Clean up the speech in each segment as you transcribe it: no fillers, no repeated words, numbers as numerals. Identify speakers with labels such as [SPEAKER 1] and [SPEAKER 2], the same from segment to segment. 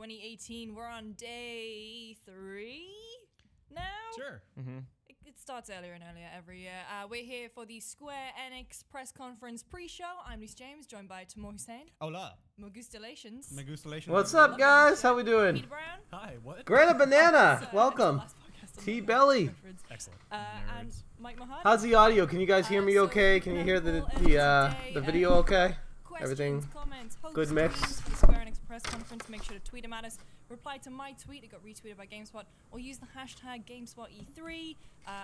[SPEAKER 1] 2018. We're on day 3 now.
[SPEAKER 2] Sure.
[SPEAKER 1] It starts earlier and earlier every year. We're here for the Square Enix press conference pre-show. I'm Luis James, joined by Timur Hussein.
[SPEAKER 2] Hola.
[SPEAKER 1] Magustalations.
[SPEAKER 3] What's up, guys? How we doing?
[SPEAKER 1] Peter Brown.
[SPEAKER 2] Hi. What?
[SPEAKER 3] Greta Banana. Welcome. T-Belly.
[SPEAKER 2] Excellent.
[SPEAKER 1] And Mike Mahad.
[SPEAKER 3] How's the audio? Can you guys hear me okay? Can you hear the video okay? Everything
[SPEAKER 1] comments,
[SPEAKER 3] good mix?
[SPEAKER 1] For the Square Enix press conference, make sure to tweet them at us. Reply to my tweet, it got retweeted by GameSpot, or use the hashtag GameSpotE3.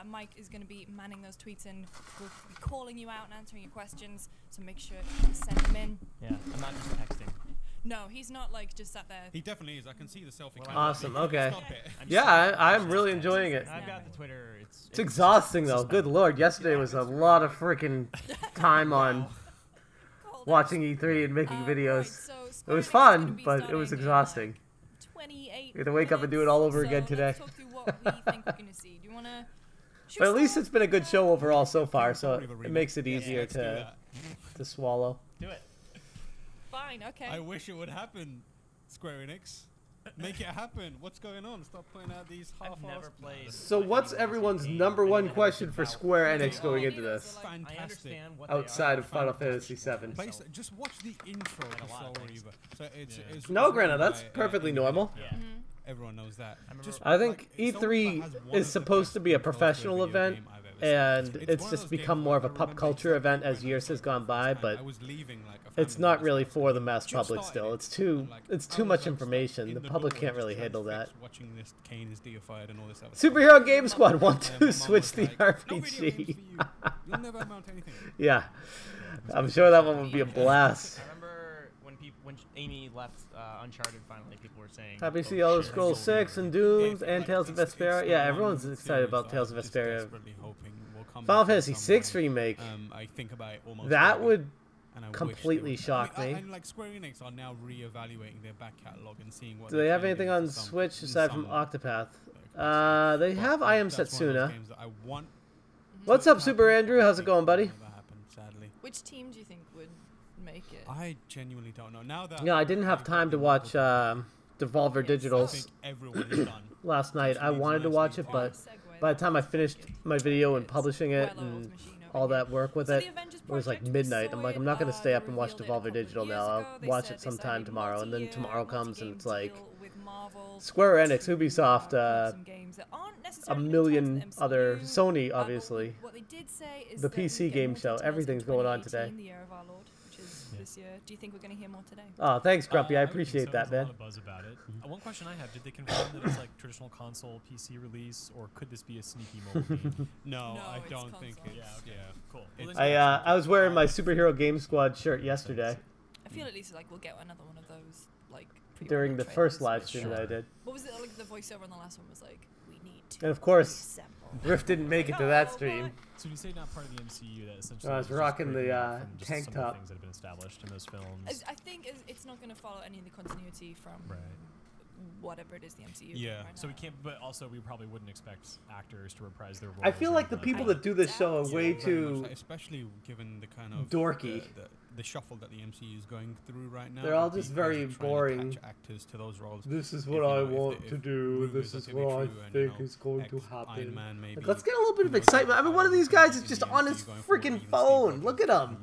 [SPEAKER 1] Mike is going to be manning those tweets and we'll be calling you out and answering your questions, so make sure to send them in.
[SPEAKER 2] Yeah, I'm not just texting.
[SPEAKER 1] No, he's not like just sat there.
[SPEAKER 4] He definitely is. I can see the selfie.
[SPEAKER 3] Awesome. Okay.
[SPEAKER 4] Stop it.
[SPEAKER 3] Yeah, I'm really enjoying it.
[SPEAKER 2] I've got the Twitter.
[SPEAKER 3] It's exhausting though. Good lord, yesterday was a lot of freaking time on watching E3 and making videos.
[SPEAKER 1] Right, so
[SPEAKER 3] it was fun, but it was exhausting. You have to wake up and do it all over again today.
[SPEAKER 1] Let's talk through what we think we're going to see. Do you want to?
[SPEAKER 3] But at least it's been a good show overall so far, so it makes it easier to swallow.
[SPEAKER 2] Do it.
[SPEAKER 1] Fine. Okay.
[SPEAKER 4] I wish it would happen, Square Enix. Make it happen. What's going on? Stop putting out these half-assed.
[SPEAKER 3] So what's everyone's #1 question for Square Enix going into this?
[SPEAKER 4] Fantastic.
[SPEAKER 3] Outside of Final Fantasy VII.
[SPEAKER 4] Just watch the intro to Soul Reaver. So it's
[SPEAKER 3] No, Granna, that's perfectly normal.
[SPEAKER 2] Yeah.
[SPEAKER 4] Everyone knows that.
[SPEAKER 3] I think E3 is supposed to be a professional event, and it's just become more of a pop culture event as years has gone by, but it's not really for the mass public still. It's too much information. The public can't really handle that. Superhero Game Squad 1-2 switch the RPG. Yeah, I'm sure that one would be a blast.
[SPEAKER 2] When Amy left Uncharted, finally, people were saying...
[SPEAKER 3] Happy to see Elder Scrolls 6 and Doom and Tales of Vesperia. Yeah, everyone's excited about Tales of Vesperia. Final Fantasy VI remake. That would completely shock me.
[SPEAKER 4] And like Square Enix are now re-evaluating their back catalog and seeing what.
[SPEAKER 3] Do they have anything on Switch aside from Octopath? They have I Am Setsuna. What's up, Super Andrew? How's it going, buddy?
[SPEAKER 1] Which team do you think would make it?
[SPEAKER 4] I genuinely don't know. Now that
[SPEAKER 3] I didn't have time to watch Devolver Digital's last night. I wanted to watch it, but by the time I finished my video and publishing it and all that work with it, it was like midnight. I'm like, I'm not going to stay up and watch Devolver Digital now. I'll watch it sometime tomorrow. And then tomorrow comes and it's like Square Enix, Ubisoft, a million other, Sony, obviously, the PC game show. Everything's going on today.
[SPEAKER 1] This year. Do you think we're going to hear more today?
[SPEAKER 3] Oh, thanks, Grumpy. I appreciate that, man.
[SPEAKER 5] A lot of buzz about it. One question I have: did they confirm that it's like traditional console PC release, or could this be a sneaky mobile game?
[SPEAKER 4] No, I don't think it's.
[SPEAKER 5] Yeah, cool.
[SPEAKER 3] Well, I was wearing my Superhero Game Squad shirt yesterday.
[SPEAKER 1] I feel at least like we'll get another one of those like
[SPEAKER 3] during the first live stream that I did.
[SPEAKER 1] What was it like? The voiceover on the last one was like, "We need to."
[SPEAKER 3] And of course, Rift didn't make it to that stream.
[SPEAKER 5] So when you say not part of the MCU, that essentially
[SPEAKER 3] I was rocking the tank top.
[SPEAKER 5] Things that have been established in those films.
[SPEAKER 1] I think it's not going to follow any of the continuity from whatever it is the MCU.
[SPEAKER 4] Yeah.
[SPEAKER 1] Right
[SPEAKER 5] So we can't, but also we probably wouldn't expect actors to reprise their roles.
[SPEAKER 3] I feel like the people that do this show are way too,
[SPEAKER 4] especially given the kind of
[SPEAKER 3] dorky.
[SPEAKER 4] The shuffle that the MCU is going through right now.
[SPEAKER 3] They're all just very boring.
[SPEAKER 4] Actors to those roles.
[SPEAKER 3] This is what I want to do. This is what I think is going to happen. Like, let's get a little bit of excitement. I mean, one of these guys is just on his freaking phone. Look at him.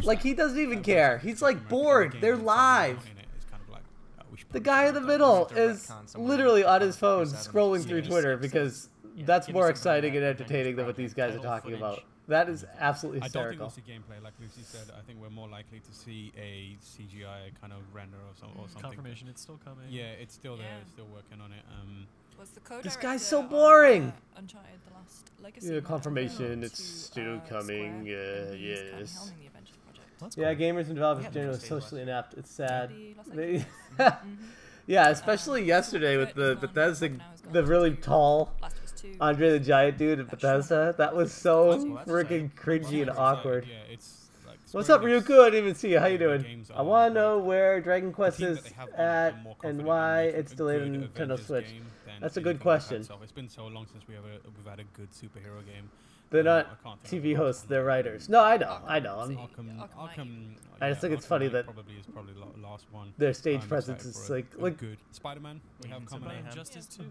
[SPEAKER 3] Like, he doesn't even care. He's like bored. They're live. The guy in the middle is literally on his phone scrolling through Twitter because that's more exciting and entertaining than what these guys are talking about. That is absolutely hysterical.
[SPEAKER 4] I don't think we'll see gameplay. Like Lucy said, I think we're more likely to see a CGI kind of render or something.
[SPEAKER 5] Confirmation, it's still coming.
[SPEAKER 4] Yeah, it's still there. It's still working on it.
[SPEAKER 3] This guy's so boring.
[SPEAKER 1] Uncharted, the last Legacy.
[SPEAKER 3] Yeah, confirmation, it's still coming. Yes. Yeah, gamers and developers generally socially inept. It's sad. Yeah, especially yesterday with the Bethesda, the really tall Andre the Giant dude at Bethesda. That was so freaking cringy and awkward.
[SPEAKER 4] Yeah, it's like
[SPEAKER 3] What's up, Ryuku? I didn't even see you. How you doing? I want to know where Dragon Quest is at and why it's delayed on Nintendo Switch. That's a good question.
[SPEAKER 4] It's been so long since we've had a good superhero game.
[SPEAKER 3] They're not TV hosts, they're writers. No, I know. I just think it's funny that
[SPEAKER 4] probably last one.
[SPEAKER 3] Their stage presence is like
[SPEAKER 4] good. Spider-Man, we have coming.
[SPEAKER 5] Injustice 2.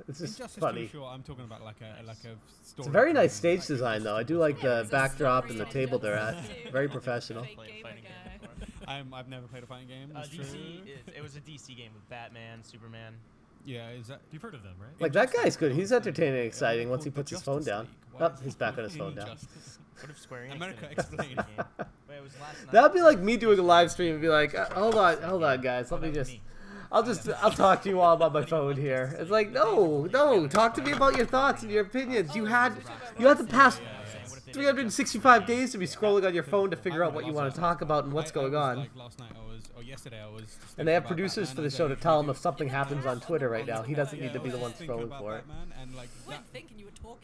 [SPEAKER 3] It's just
[SPEAKER 4] Injustice
[SPEAKER 3] funny.
[SPEAKER 4] Sure, I'm talking about like a story.
[SPEAKER 3] It's a very nice stage design, though. I do like the backdrop and the table they're at. Very professional.
[SPEAKER 4] I've never played a fighting game.
[SPEAKER 2] It was a DC game with Batman, Superman.
[SPEAKER 4] Yeah, is that
[SPEAKER 5] you've heard of them, right?
[SPEAKER 3] Like that guy's good. He's entertaining and exciting once he puts his phone down. Oh, he's back on his phone down.
[SPEAKER 2] What if Square Enix
[SPEAKER 4] America explained.
[SPEAKER 3] That'd be like me doing a live stream and be like, hold on, guys, let me just. I'll talk to you all about my phone here. It's like, no, talk to me about your thoughts and your opinions. You had the past 365 days to be scrolling on your phone to figure out what you want to talk about and what's going on.
[SPEAKER 4] Like last night yesterday I was
[SPEAKER 3] and they have producers for the show to tell him if something happens on Twitter right now. He doesn't need to be the one scrolling for it.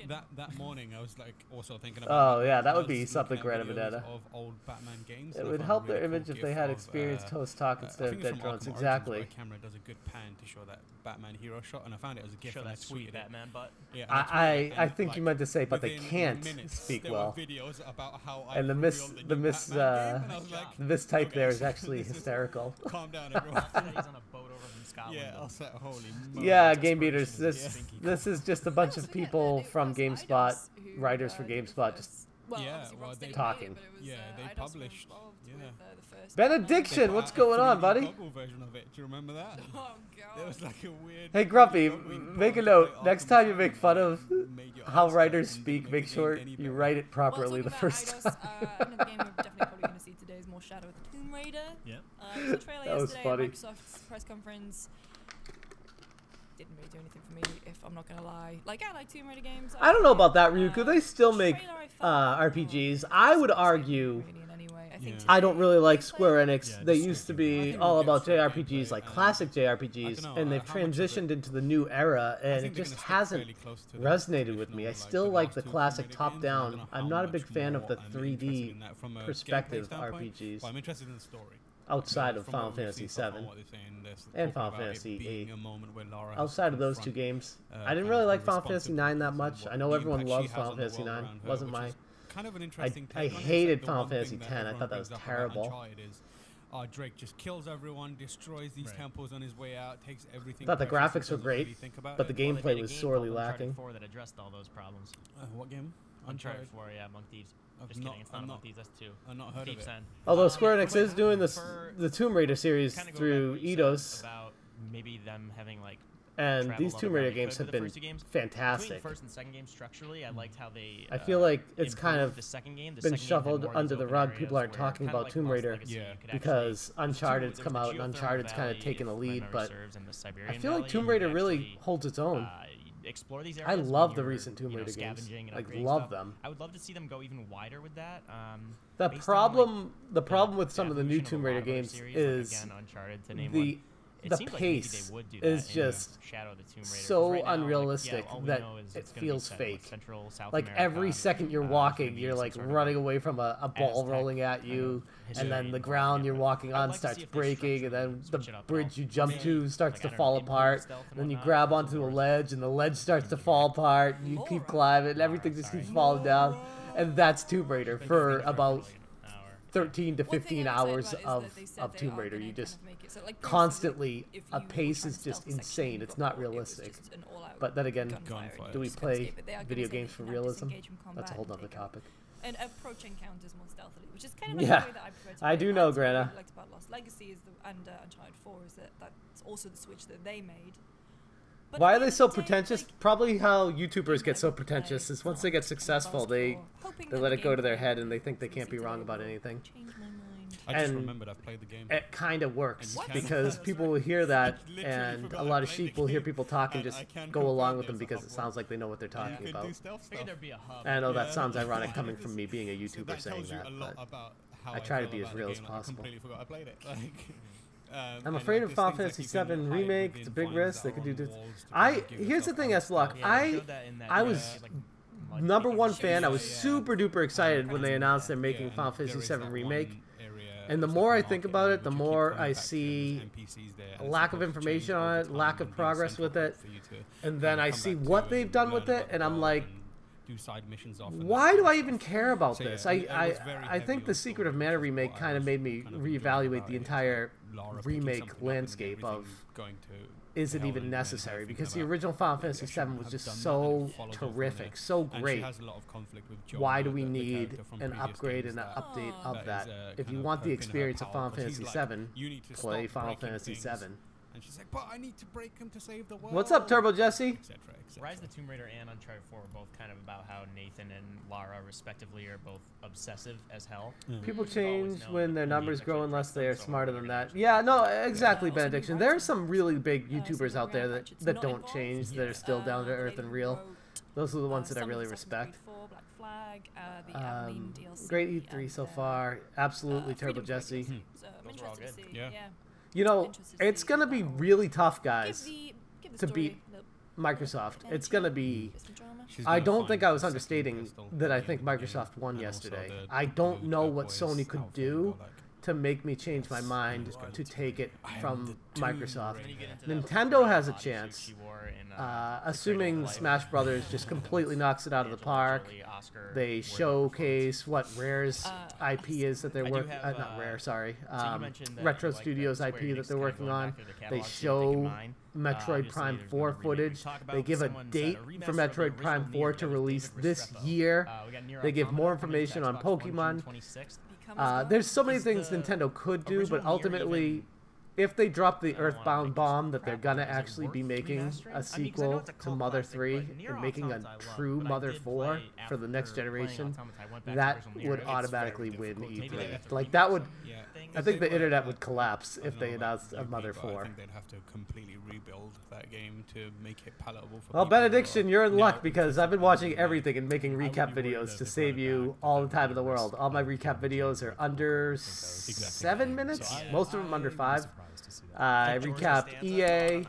[SPEAKER 4] That morning I was like also thinking about.
[SPEAKER 3] Oh yeah, that would be something Greta Benetta.
[SPEAKER 4] Of old Batman games.
[SPEAKER 3] It would help their image if they had experienced hosts talk instead of dead drones. Exactly.
[SPEAKER 4] The camera does a good pan to show that Batman hero shot, and I found it as a gift.
[SPEAKER 2] Show that sweet Batman butt.
[SPEAKER 4] Yeah,
[SPEAKER 3] I think you meant to say, but they can't speak well. And the mistype there is actually hysterical.
[SPEAKER 4] Calm down, everyone.
[SPEAKER 2] He's on a boat over from Scotland.
[SPEAKER 4] Yeah, I was like, holy moly.
[SPEAKER 3] Yeah, Game Beaters. This is just a bunch of people from GameSpot, writers for GameSpot, just talking.
[SPEAKER 4] Yeah, they published. Yeah.
[SPEAKER 3] Benediction, what's going on, buddy?
[SPEAKER 4] Version of it. Do you remember that?
[SPEAKER 1] Oh god.
[SPEAKER 4] There was like a weird.
[SPEAKER 3] Hey Grumpy, make a note. Next time you make fun of how writers speak, make sure you write it properly the first time.
[SPEAKER 1] Another game we're definitely probably going to see today is more Shadow of the Tomb Raider.
[SPEAKER 5] Yeah.
[SPEAKER 1] The trailer
[SPEAKER 3] That was
[SPEAKER 1] yesterday
[SPEAKER 3] funny.
[SPEAKER 1] at Microsoft's press conference didn't really do anything for me, if I'm not going to lie. Like, I like Tomb Raider games.
[SPEAKER 3] I don't know about that, Ryuku. They still make RPGs. I would argue. I don't really like Square Enix.
[SPEAKER 5] Yeah,
[SPEAKER 3] They
[SPEAKER 5] just
[SPEAKER 3] used to
[SPEAKER 5] thinking
[SPEAKER 3] be all about JRPGs, like classic JRPGs, and they've transitioned into the new era, and it just hasn't resonated with me. I still like the classic top-down. I'm not a big fan of the 3D perspective RPGs.
[SPEAKER 4] I'm interested in the story.
[SPEAKER 3] Outside of Final Fantasy VII and Final Fantasy VIII. Outside of those two games, I didn't really like Final Fantasy IX that much. I know everyone loves Final Fantasy IX. Wasn't my...
[SPEAKER 4] Kind of an interesting
[SPEAKER 3] I hated Final Fantasy X. I thought that was terrible.
[SPEAKER 4] Drake just kills everyone, destroys these temples on his way out, takes everything.
[SPEAKER 3] I thought the graphics were great, but the gameplay was sorely lacking.
[SPEAKER 2] 4 that addressed all those problems.
[SPEAKER 4] What game?
[SPEAKER 2] Uncharted 4, yeah, Monk Thieves. Just kidding, it's not Monk Thieves, that's 2.
[SPEAKER 4] I've not heard of it.
[SPEAKER 3] Although Square Enix is doing the Tomb Raider series through Eidos.
[SPEAKER 2] About maybe them having like.
[SPEAKER 3] And these Tomb Raider games have been fantastic.
[SPEAKER 2] Between first and second game structurally, I liked how they.
[SPEAKER 3] I feel like it's kind of
[SPEAKER 2] the second game.
[SPEAKER 3] been shuffled under the rug. People aren't talking about Tomb Raider because Uncharted's come out and Uncharted's kind of taken a lead. But I feel like Tomb Raider really holds its own.
[SPEAKER 2] Explore these areas.
[SPEAKER 3] I love the recent Tomb Raider games. Like, love them.
[SPEAKER 2] I would love to see them go even wider with that.
[SPEAKER 3] The problem with some of the new Tomb Raider games is the pace is just so unrealistic that it feels fake. Like every second you're walking, you're like running away from a ball rolling at you, and then the ground you're walking on starts breaking, and then the bridge you jump to starts to fall apart, and then you grab onto a ledge, and the ledge starts to fall apart, and you keep climbing, and everything just keeps falling down. And that's Tomb Raider for about 13 to 15 hours of Tomb Raider. You just constantly, a pace is just insane. It's not realistic. But then again, do we play video games for realism? That's a whole nother topic.
[SPEAKER 1] And approach encounters more stealthily, which is kind of like the way that I prefer to play.
[SPEAKER 3] I do know, Grana.
[SPEAKER 1] What I liked about Lost Legacy and Uncharted 4 is that that's also the switch that they made. But
[SPEAKER 3] why are they so pretentious? Probably how YouTubers get so pretentious is once they get successful, they let it go to their head and they think they can't be wrong about anything.
[SPEAKER 4] I just remembered I've played the game.
[SPEAKER 3] It kind of works because people will hear that, and a lot of sheep will hear people talk and just go along with them because it sounds like they know what they're talking about. I know that sounds ironic coming from me being a YouTuber saying that, but I try to be as real as possible. I'm afraid of Final Fantasy VII Remake. It's a big risk. They could do this. Here's the thing, S-Block. I was #1 fan. I was super duper excited when they announced they're making Final Fantasy VII Remake. And the more I think about it, the more I see a lack of information on it, lack of progress with it. And then I see what they've done with it, and I'm like, why do I even care about this? I think the Secret of Mana remake kind of made me reevaluate the entire remake landscape of, is it even necessary? Because the original Final Fantasy VII was just so terrific, so great. Why do we need an upgrade and an update of that? If you want the experience of Final Fantasy VII, play Final Fantasy VII.
[SPEAKER 4] And she's like, but I need to break him to save the world.
[SPEAKER 3] What's up, Turbo Jesse?
[SPEAKER 2] Rise of the Tomb Raider and Uncharted 4 were both kind of about how Nathan and Lara, respectively, are both obsessive as hell.
[SPEAKER 3] People change when their numbers grow unless they are smarter than that. Yeah, no, exactly, Benediction. There are some really big YouTubers out there that don't change, that are still down to earth and real. Those are the ones that I really respect. Great E3 so far. Absolutely, Turbo Jesse.
[SPEAKER 2] Those were all good.
[SPEAKER 4] Yeah.
[SPEAKER 3] You know, it's going to be really tough, guys, to beat Microsoft. It's going to be... I don't think I was understating that I think Microsoft won yesterday. I don't know what Sony could do to make me change my mind to take it from Microsoft. Nintendo has a chance, assuming Smash Brothers just completely knocks it out of the park. They showcase what Rare's IP is that they're working. Not Rare, sorry. Retro Studios IP that they're working on. They show Metroid Prime 4 footage. They give a date for Metroid Prime 4 to release this year. They give more information on Pokemon. There's so many things Nintendo could do, but ultimately, if they drop the Earthbound bomb that they're gonna actually be making a sequel to Mother 3 and making a true Mother 4 for the next generation, that would automatically win E3. Like, that would... I think the internet would collapse if they announced a Mother 4.
[SPEAKER 4] I think they'd have to completely rebuild that game to make it palatable for
[SPEAKER 3] well, Benediction, you're in luck because I've been watching everything and making recap videos to save you all the time in the world. All my recap videos are under 7 minutes, most of them under 5. I recapped EA,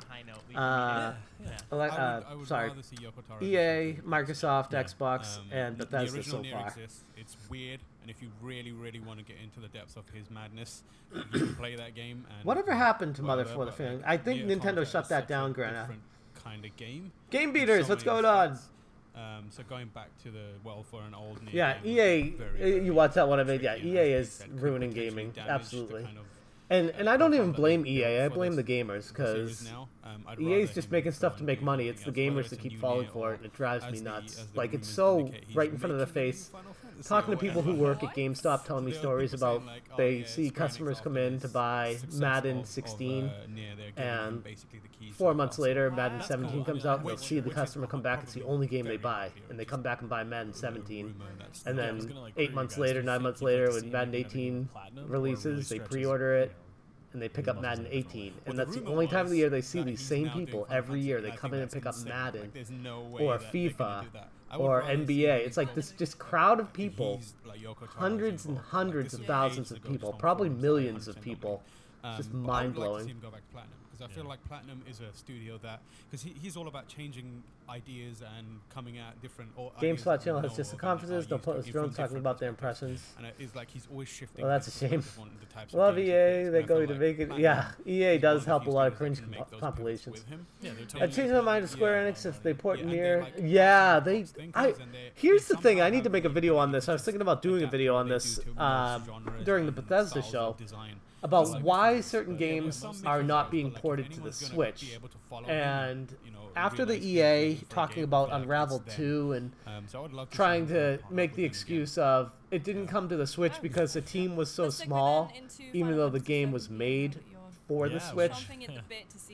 [SPEAKER 3] EA, Microsoft, Xbox, and Bethesda so far.
[SPEAKER 4] It's weird, and if you really, really want to get into the depths of his madness, you can play that game. And
[SPEAKER 3] whatever happened to Mother 4 the film? I think Nintendo shut that down, Grana.
[SPEAKER 4] Kind of game.
[SPEAKER 3] Game Beaters, what's going on?
[SPEAKER 4] So going back to the for an old name.
[SPEAKER 3] Yeah, EA. You watch that one I made. Yeah, EA is ruining gaming. Absolutely. And I don't even blame EA. I blame the gamers because EA is just making stuff to make money. It's the gamers that keep falling for it, and it drives me nuts. Like, it's so right in front of their face. Talking to people who work at GameStop telling me stories about they see customers come in to buy Madden 16, and 4 months later, Madden 17 comes out, and they'll see the customer come back. It's the only game they buy, and they come back and buy Madden 17. And then 8 months later, 9 months later, when Madden 18 releases, they pre-order it, and they pick up Madden 18. And that's the only time of the year they see these same people. Every year they come in and pick up Madden, or FIFA, or NBA. It's like this just crowd of people, hundreds and hundreds of thousands of people, probably millions of people. It's just mind-blowing.
[SPEAKER 4] Because I feel like Platinum is a studio that, because he's all about changing ideas and coming at different.
[SPEAKER 3] GameSpot channel has just the conferences. Don't put us drones talking about their impressions.
[SPEAKER 4] And it's like he's always shifting.
[SPEAKER 3] Well, that's a shame. Love EA. They're going to make it. Yeah, EA does help a lot of cringe compilations. I changed my mind to Square Enix if they port near. Yeah, they. Here's the thing. I need to make a video on this. I was thinking about doing a video on this during the Bethesda show, about why certain games are not being ported to the Switch. And after the EA talking about Unravel 2 and trying to make the excuse of it didn't come to the Switch because the team was so small, even though the game was made for the Switch.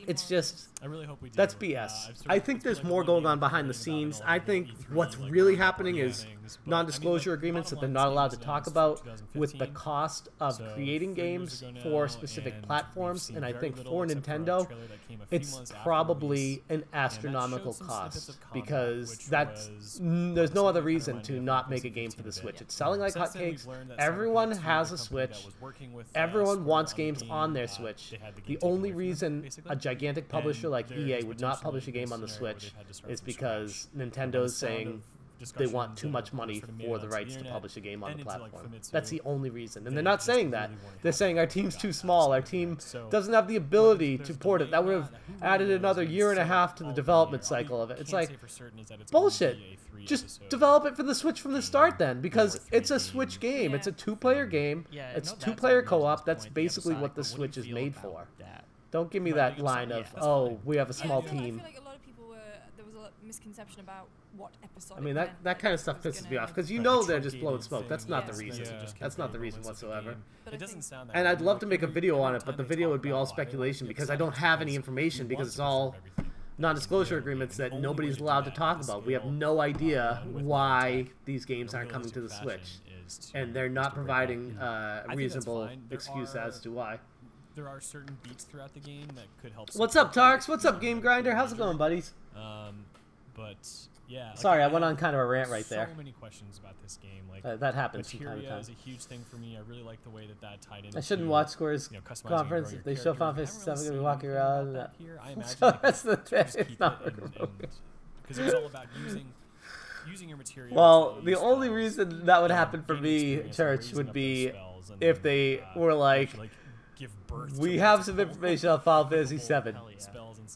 [SPEAKER 3] It's just, that's BS. I think there's more going on behind the scenes. I think what's really happening is non-disclosure agreements that they're not allowed to talk about with the cost of creating games for specific platforms. And I think for Nintendo, it's probably an astronomical cost because there's no other reason to not make a game for the Switch. It's selling like hotcakes. Everyone has a Switch. Everyone wants games on their Switch. The only reason a gigantic publisher like EA would not publish a game on the Switch is because Nintendo's saying they want too much money for the rights to publish a game on the platform. That's the only reason. And they're not saying that. They're saying our team's too small. Our team doesn't have the ability to port it. That would have added another 1.5 years to the development cycle of it. It's like, bullshit. Just develop it for the Switch from the start then, because it's a Switch game. It's a 2-player game. It's 2-player co-op. That's basically what the Switch is made for. Don't give me that line of, oh, we have a small team.
[SPEAKER 1] I feel like a lot of people there was a misconception about what episode.
[SPEAKER 3] I mean, that kind of stuff pisses me off, because you know they're just blowing smoke. That's not the reason. That's not the reason whatsoever.
[SPEAKER 5] It doesn't sound that.
[SPEAKER 3] And I'd love to make a video on it, but the video would be all speculation, because I don't have any information, because it's all non-disclosure agreements that nobody's allowed to talk about. We have no idea why these games aren't coming to the Switch, and they're not providing a reasonable excuse as to why.
[SPEAKER 5] There are certain beats throughout the game that could help.
[SPEAKER 3] What's up, Tarks? What's up, Game Grinder? How's it going, buddies?
[SPEAKER 5] But yeah. Like,
[SPEAKER 3] sorry, I went on kind of a rant right there.
[SPEAKER 5] So many questions about this game. Like
[SPEAKER 3] that happens from time to
[SPEAKER 5] Materia
[SPEAKER 3] time.
[SPEAKER 5] is a huge thing for me. I really like the way that tied in.
[SPEAKER 3] I shouldn't watch Square's conference. If they show Final Fantasy 7, gonna be walking around.
[SPEAKER 5] I imagine
[SPEAKER 3] so that's the thing. It's not
[SPEAKER 5] because it's all about using your material.
[SPEAKER 3] Well, the only reason that would happen for me, Church, would be if they were like, we have some information on Final Fantasy 7.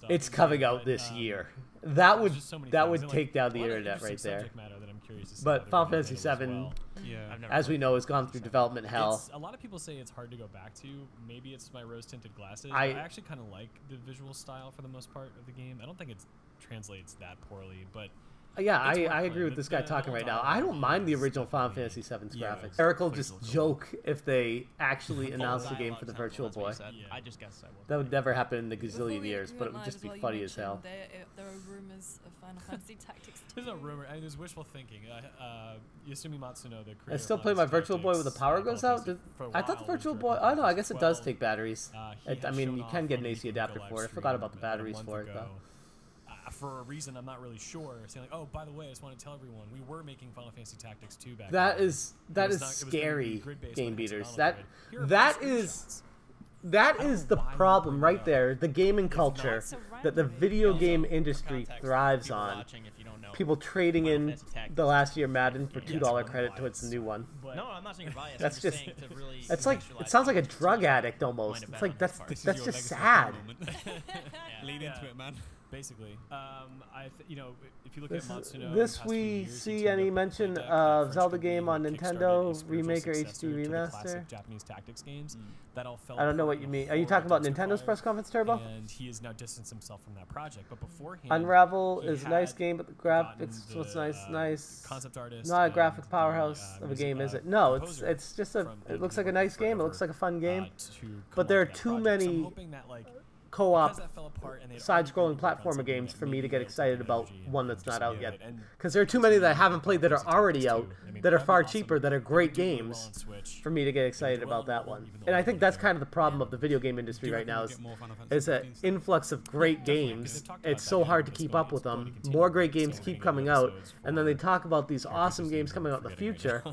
[SPEAKER 3] It's coming out this year. That would take down the internet right there. But Final Fantasy 7, as we know, has gone through development hell.
[SPEAKER 5] A lot of people say it's hard to go back to. Maybe it's my rose-tinted glasses. I actually kind of like the visual style for the most part of the game. I don't think it translates that poorly, but
[SPEAKER 3] yeah, I agree with this guy talking right now. I don't mind the original Final Fantasy VII's graphics. Eric will just joke if they actually announce the game for the Virtual Boy.
[SPEAKER 2] I just guessed I would.
[SPEAKER 3] That would never happen in a gazillion years, but it would just be funny as hell.
[SPEAKER 1] There are rumors of Final Fantasy Tactics 2.
[SPEAKER 5] There's no rumor. I mean, there's wishful thinking. Yasumi Matsuno, the creator
[SPEAKER 3] I still play my Virtual Boy when the power goes out. I thought the Virtual Boy. Oh no, I guess it does take batteries. I mean, you can get an AC adapter for it. I forgot about the batteries for it though.
[SPEAKER 5] For a reason I'm not really sure, saying like, oh, by the way, I just want to tell everyone we were making Final Fantasy Tactics 2 back.
[SPEAKER 3] That is scary, Game Beaters. That is the problem right there. The gaming culture that the video game industry thrives on. People trading in the last year Madden for $2 credit towards the new one.
[SPEAKER 2] No, I'm not saying you're biased.
[SPEAKER 3] That's just. It's like it sounds like a drug addict almost. It's like that's just sad.
[SPEAKER 4] Lead into it, man.
[SPEAKER 5] Basically, if you look at Matsuno,
[SPEAKER 3] this we see any mention of Zelda game on Nintendo Remake or HD Remaster?
[SPEAKER 5] Japanese tactics games that all fell.
[SPEAKER 3] I don't know what you mean. Are you talking about Nintendo's press conference, Turbo?
[SPEAKER 5] And he has now distanced himself from that project. But beforehand,
[SPEAKER 3] Unravel is a nice game, but the graphics what's nice.
[SPEAKER 5] Concept artist.
[SPEAKER 3] Not a graphic powerhouse of a game, is it? No, it's just a. It looks like a nice game. It looks like a fun game. But there are too many co-op side-scrolling platformer games for me to get excited about one that's not out yet, because there are too many that I haven't played that are already out, that are far cheaper, that are great games for me to get excited about that one. And I think that's kind of the problem of the video game industry right now is an influx of great games. It's so hard to keep up with them. More great games keep coming out, and then they talk about these awesome games coming out in the future,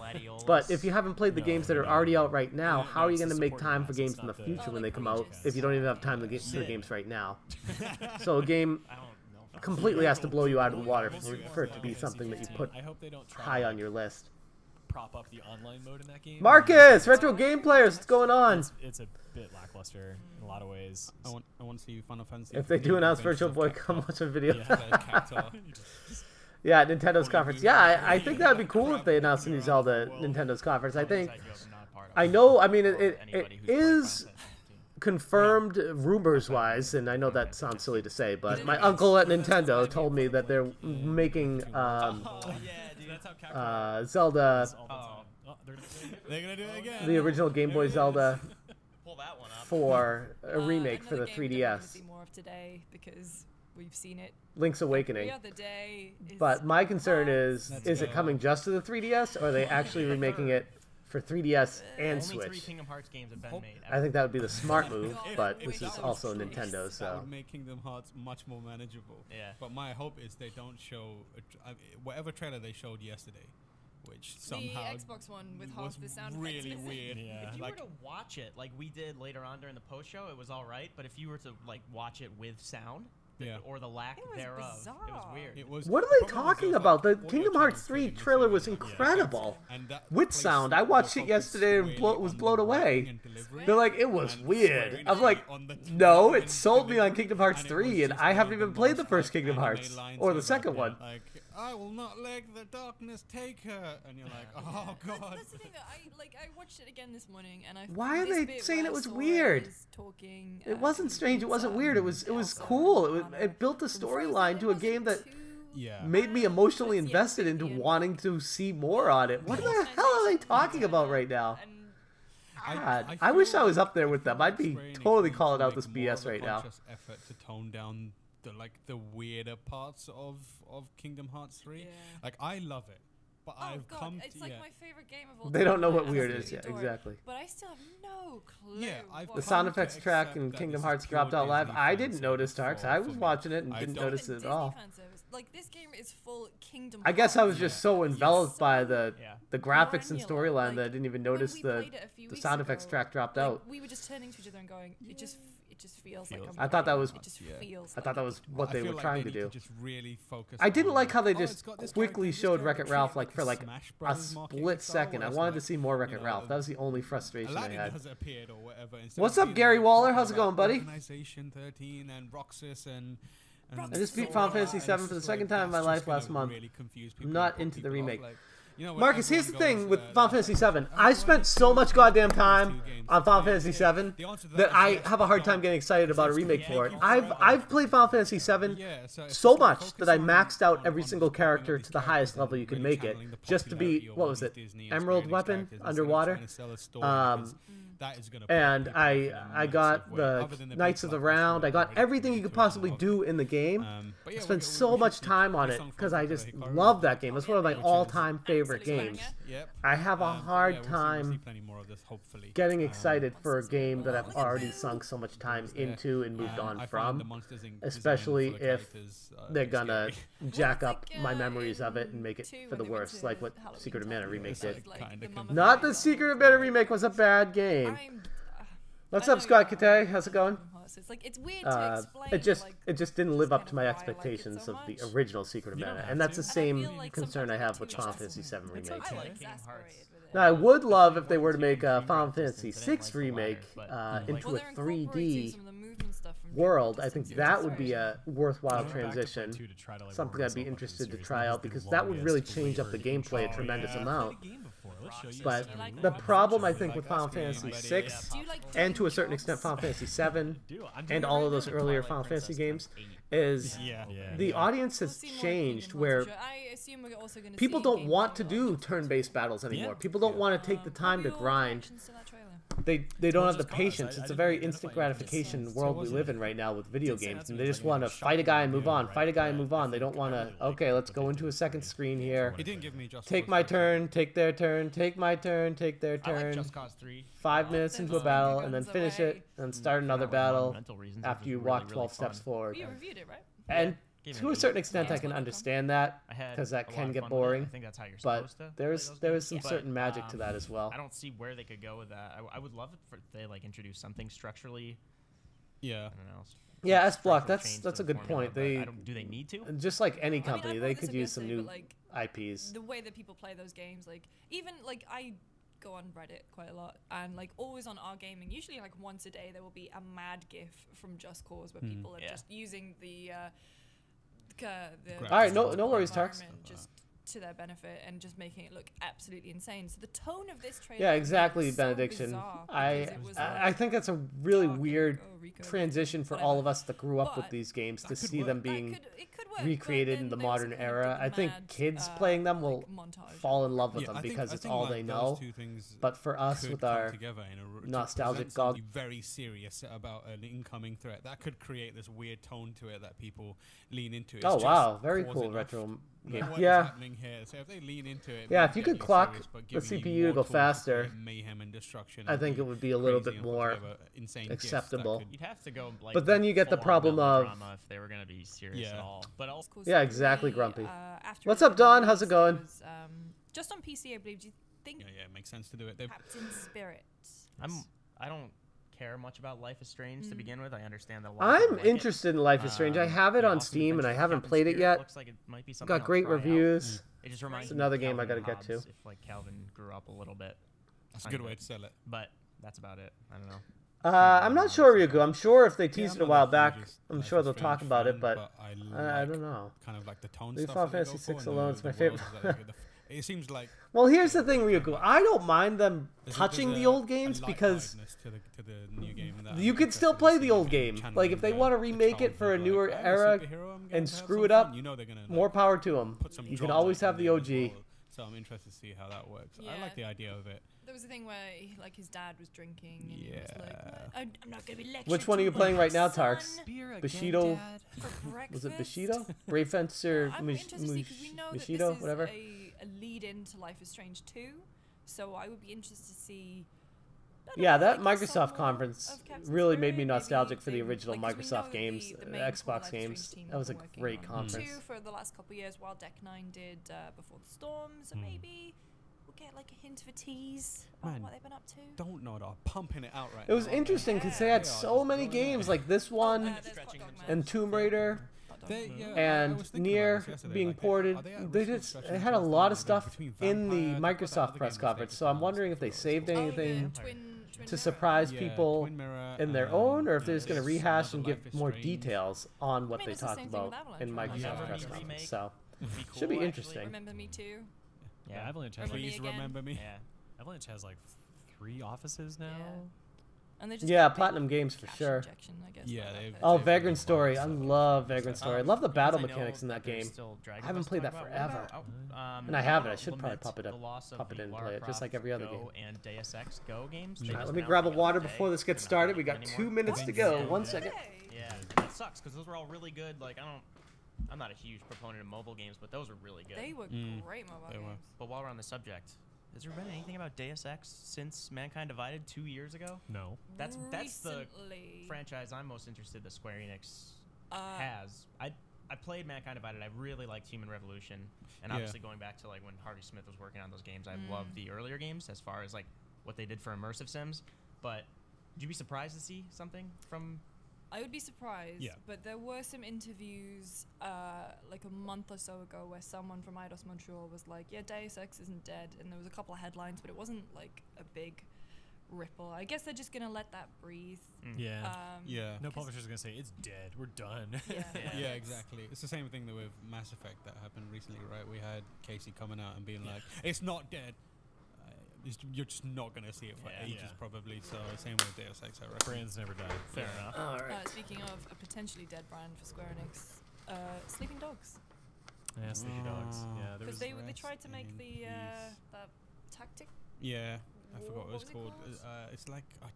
[SPEAKER 3] but if you haven't played the games that are already out right now, how are you going to make time for games in the future when they come out if you don't even have time to get to the games right now? So a game completely has to blow you out of the water for it to be something that you put high on your list.
[SPEAKER 5] Prop up the online mode in that game.
[SPEAKER 3] Marcus, Retro Game Players, what's going on?
[SPEAKER 5] It's a bit lackluster in a lot of ways.
[SPEAKER 4] I want to see Final Fantasy.
[SPEAKER 3] If they do announce Virtual Boy, come watch a video. Yeah, Nintendo's conference. Yeah, I think that would be cool if they announced a new Zelda Nintendo's conference. I think. I know. I mean, it is confirmed rumors-wise, and I know that sounds silly to say, but my uncle at Nintendo told me that they're making Zelda,
[SPEAKER 4] they're gonna do it again.
[SPEAKER 3] the original Game Boy Zelda, for a remake for the 3DS.
[SPEAKER 1] More of today because we've seen it.
[SPEAKER 3] Link's Awakening.
[SPEAKER 1] The other day
[SPEAKER 3] But my concern is it coming just to the 3DS, or are they actually remaking it for 3DS and Switch?
[SPEAKER 2] Only 3 Kingdom Hearts games have been made.
[SPEAKER 3] I think that would be the smart move, but this is also Nintendo, so.
[SPEAKER 4] That would make Kingdom Hearts much more manageable.
[SPEAKER 2] Yeah.
[SPEAKER 4] But my hope is they don't show whatever trailer they showed yesterday, which somehow
[SPEAKER 1] the Xbox one with half the sound
[SPEAKER 4] really
[SPEAKER 1] effects
[SPEAKER 4] weird.
[SPEAKER 2] Yeah. If you were to watch it like we did later on during the post show, it was all right. But if you were to like watch it with sound, or the lack thereof.
[SPEAKER 1] Bizarre.
[SPEAKER 2] It was weird.
[SPEAKER 3] What are they talking about? The Kingdom Hearts 3 trailer was incredible. With sound, I watched it yesterday and was blown away. They're like, it was weird. I'm like, no, it sold me on Kingdom Hearts 3, and I haven't even played the first Kingdom Hearts or the second one.
[SPEAKER 4] Like, I will not let the darkness take her, and you're like, oh god.
[SPEAKER 1] That's the thing that I watched it again this morning, and
[SPEAKER 3] Why are they saying it was weird? It wasn't strange. It wasn't weird. It was cool. It built a storyline to a game that made me emotionally invested into wanting to see more on it. What the hell are they talking about right now? God, I wish I was up there with them. I'd be totally calling out this BS right now.
[SPEAKER 4] Effort to tone down the weirder parts of Kingdom Hearts 3.
[SPEAKER 1] Yeah.
[SPEAKER 4] Like, I love it, but I've come to...
[SPEAKER 1] It's like my favorite game of all time.
[SPEAKER 3] They don't know what weird is yet, exactly.
[SPEAKER 1] But I still have no clue.
[SPEAKER 4] Yeah,
[SPEAKER 3] the sound effects track in Kingdom Hearts dropped out live. I didn't notice Tarks. I was watching it and didn't notice it at all.
[SPEAKER 1] Like, this game is full Kingdom Hearts.
[SPEAKER 3] I guess I was just so enveloped by the graphics and storyline that I didn't even notice the sound effects track dropped out.
[SPEAKER 1] We were just turning to each other and going, it just feels like
[SPEAKER 3] I thought that was what they were trying to do. I didn't like how they just quickly showed Wreck-It Ralph like for like a split second. I wanted to see more Wreck-It Ralph. That was the only frustration I had. What's up, Gary Waller? How's it going, buddy? I just beat Final Fantasy VII for the second time in my life last month. I'm not into the remake. Marcus, here's the thing with Final Fantasy VII. I spent so much goddamn time on Final Fantasy VII that I have a hard time getting excited about a remake for it. I've played Final Fantasy VII so much that I maxed out every single character to the highest level you can make it, just to be, what was it, Emerald Weapon underwater? And I got the Knights of the Round. I got everything you could possibly do in the game. I spent so much time on it because I just love that game. It's one of my all-time favorite games. I have a hard time getting excited for a game that I've already sunk so much time into and moved on from, especially if they're gonna jack up my memories of it and make it for the worse, like what Secret of Mana Remake did. Not that Secret of Mana Remake was a bad game. What's up, Scott Kate? How's it going?
[SPEAKER 1] It's like, it's weird to explain.
[SPEAKER 3] It just didn't live up to my expectations of the original Secret of Mana, and that's the same concern I have with Final Fantasy VII Remake. Now, I would love if they were to make a Final Fantasy VI remake into a 3D world. I think that would be a worthwhile transition, something I'd be interested to try out, because that would really change up the gameplay a tremendous amount. But the problem, I think, with Final Fantasy VI, and to a certain extent Final Fantasy VII, and all of those earlier Final Fantasy games, is the audience has changed, where people don't want to do turn-based battles anymore. People don't want to take the time to grind. They don't have the patience. It's a very instant gratification world we live in right now with video games, and they just want to fight a guy and move on, fight a guy and move on. They don't want to, okay, let's go into a second screen here. Take my turn, take their turn, take my turn, take their turn. 5 minutes into a battle, and then finish it, and start another battle after you walk 12 steps forward.
[SPEAKER 1] You reviewed it, right?
[SPEAKER 3] And to a certain extent, I can understand that, because that can get boring. But there is some certain magic to that as well.
[SPEAKER 2] I don't see where they could go with that. I would love it if they like introduce something structurally. I don't know.
[SPEAKER 3] Yeah, S-Block. That's a good point.
[SPEAKER 2] Do they need to?
[SPEAKER 3] Just like any company, they could use some new IPs.
[SPEAKER 1] The way that people play those games, like even like I go on Reddit quite a lot, and like always on our gaming, usually like once a day there will be a mad GIF from Just Cause where people are just using the
[SPEAKER 3] all right, no worries, Tarks.
[SPEAKER 1] Just to their benefit and just making it look absolutely insane. So the tone of this trailer,
[SPEAKER 3] exactly,
[SPEAKER 1] so
[SPEAKER 3] Benediction. I think that's a really weird transition for all of us that grew up with these games to see them being recreated in the modern era. I think kids playing them will fall in love with them because it's all they know. But for us, with our nostalgic gog,
[SPEAKER 4] very serious about an incoming threat that could create this weird tone to it that people lean into.
[SPEAKER 3] Oh wow, very cool retro game.
[SPEAKER 4] Happening here. So if they lean into it,
[SPEAKER 3] if you could clock the CPU to go faster, I think it would be a little bit more acceptable.
[SPEAKER 2] You'd have to go, like,
[SPEAKER 3] but then you get the problem of
[SPEAKER 2] if they were going to be serious at all. But
[SPEAKER 3] exactly, Grumpy. What's up, Don? How's it going?
[SPEAKER 1] Just on PC, I believe. Do you think?
[SPEAKER 4] Yeah, it makes sense to do it.
[SPEAKER 1] Captain Spirit.
[SPEAKER 2] I don't care much about Life is Strange to begin with. I understand that.
[SPEAKER 3] I'm interested in Life is Strange. I have it on Steam and I haven't played it yet.
[SPEAKER 2] Looks like it might be something
[SPEAKER 3] got great reviews.
[SPEAKER 2] It just reminds
[SPEAKER 3] it's
[SPEAKER 2] me
[SPEAKER 3] another
[SPEAKER 2] of
[SPEAKER 3] game I
[SPEAKER 2] Calvin
[SPEAKER 3] gotta get to.
[SPEAKER 2] If like Calvin grew up a little bit.
[SPEAKER 4] That's a good way to sell it.
[SPEAKER 2] But that's about it. I don't know.
[SPEAKER 3] I'm not sure, Ryugu. I'm sure if they teased it a while back, I'm sure they'll talk about it, but I don't know.
[SPEAKER 4] Kind of like the tone
[SPEAKER 3] Leave
[SPEAKER 4] stuff.
[SPEAKER 3] Final Fantasy 6 alone. It's my favorite.
[SPEAKER 4] It seems like.
[SPEAKER 3] Well, here's the thing, Ryugu. I don't mind them touching the old games because
[SPEAKER 4] to the new game
[SPEAKER 3] you can still play the old game. Like if they want to remake it for a newer era and screw it up, more power to them. You can always have the OG.
[SPEAKER 4] So I'm interested to see how that works.
[SPEAKER 1] Yeah.
[SPEAKER 4] I like the idea of it.
[SPEAKER 1] There was a thing where like his dad was drinking and he was like, I'm not going to be lectured.
[SPEAKER 3] Which one are you playing right now, Tarks? Bushido?
[SPEAKER 1] For
[SPEAKER 3] Was it Bushido? Brave Fencer
[SPEAKER 1] I'm interested because we know that
[SPEAKER 3] Bushido,
[SPEAKER 1] this is
[SPEAKER 3] whatever.
[SPEAKER 1] a lead into Life is Strange 2, so I would be interested to see.
[SPEAKER 3] Yeah, that Microsoft conference really made me nostalgic for the original Microsoft games, the Xbox games. That was a great conference.
[SPEAKER 1] 2 for the last couple of years, while Deck 9 did Before the Storm, so maybe we'll get like a hint of a tease on what they've been up to.
[SPEAKER 4] Don't know, they're pumping it out right
[SPEAKER 3] now. It was interesting because they had so many games like this one and Tomb Raider. And Nier being ported. They had a lot of stuff in the Microsoft press conference, so I'm wondering if they saved anything to surprise people in their own, or if they're just going to rehash and give more details on what they talked about in Microsoft press conference. So should be interesting.
[SPEAKER 1] Remember Me Too?
[SPEAKER 5] Yeah, Avalanche has
[SPEAKER 4] Please remember me.
[SPEAKER 5] Yeah, Avalanche has like 3 offices now.
[SPEAKER 3] Yeah, Platinum Games for sure.
[SPEAKER 4] Yeah.
[SPEAKER 3] Oh, Vagrant Story. I love Vagrant Story. I love the battle mechanics in that game. I haven't played that forever. And I have it. I should probably pop it in and play it, just like every other game.
[SPEAKER 2] And Deus Ex Go games.
[SPEAKER 3] All right, let me grab a water before this gets started. We got 2 minutes to go. 1 second.
[SPEAKER 2] Yeah, and that sucks because those were all really good. Like I'm not a huge proponent of mobile games, but those were really good.
[SPEAKER 1] They were great mobile games.
[SPEAKER 2] But while we're on the subject, has there been anything about Deus Ex since Mankind Divided 2 years ago?
[SPEAKER 5] No.
[SPEAKER 2] That's the franchise I'm most interested in that Square Enix has. I played Mankind Divided. I really liked Human Revolution, and obviously going back to like when Harvey Smith was working on those games, I loved the earlier games as far as like what they did for immersive sims. But would you be surprised to see something from?
[SPEAKER 1] I would be surprised, but there were some interviews like a month or so ago where someone from Eidos Montreal was like, yeah, Deus Ex isn't dead, and there was a couple of headlines, but it wasn't like a big ripple. I guess they're just going to let that breathe.
[SPEAKER 5] Yeah. No publisher's going to say, it's dead, we're done.
[SPEAKER 4] Yeah, exactly. It's the same thing that with Mass Effect that happened recently, right? We had Casey coming out and being like, it's not dead. You're just not going to see it for ages, probably. So same with Deus Ex, I reckon.
[SPEAKER 5] Brands never die.
[SPEAKER 2] Fair enough.
[SPEAKER 3] All right.
[SPEAKER 1] Speaking of a potentially dead brand for Square Enix, Sleeping Dogs.
[SPEAKER 5] Yeah, Sleeping Dogs. Yeah,
[SPEAKER 1] because they tried to make the tactic.
[SPEAKER 4] Yeah, I forgot what it was called. It's like I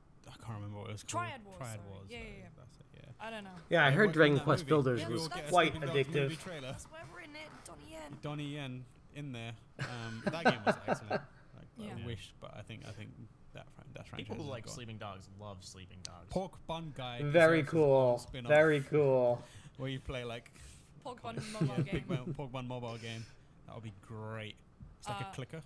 [SPEAKER 4] can't remember what it was called.
[SPEAKER 1] Triad Wars.
[SPEAKER 4] Yeah.
[SPEAKER 1] That's it. Yeah. I don't know.
[SPEAKER 3] Yeah, I heard Dragon Quest Builders was quite addictive.
[SPEAKER 1] That's why we're in it.
[SPEAKER 4] Donnie Yen in there. That game was excellent. I wish, but I think that franchise.
[SPEAKER 2] People who like Sleeping Dogs love Sleeping Dogs.
[SPEAKER 4] Pork Bun Guy.
[SPEAKER 3] Very cool. Very cool.
[SPEAKER 4] Where you play like
[SPEAKER 1] Pork Bun mobile game.
[SPEAKER 4] Pork Bun mobile game. That would be great. It's like a clicker,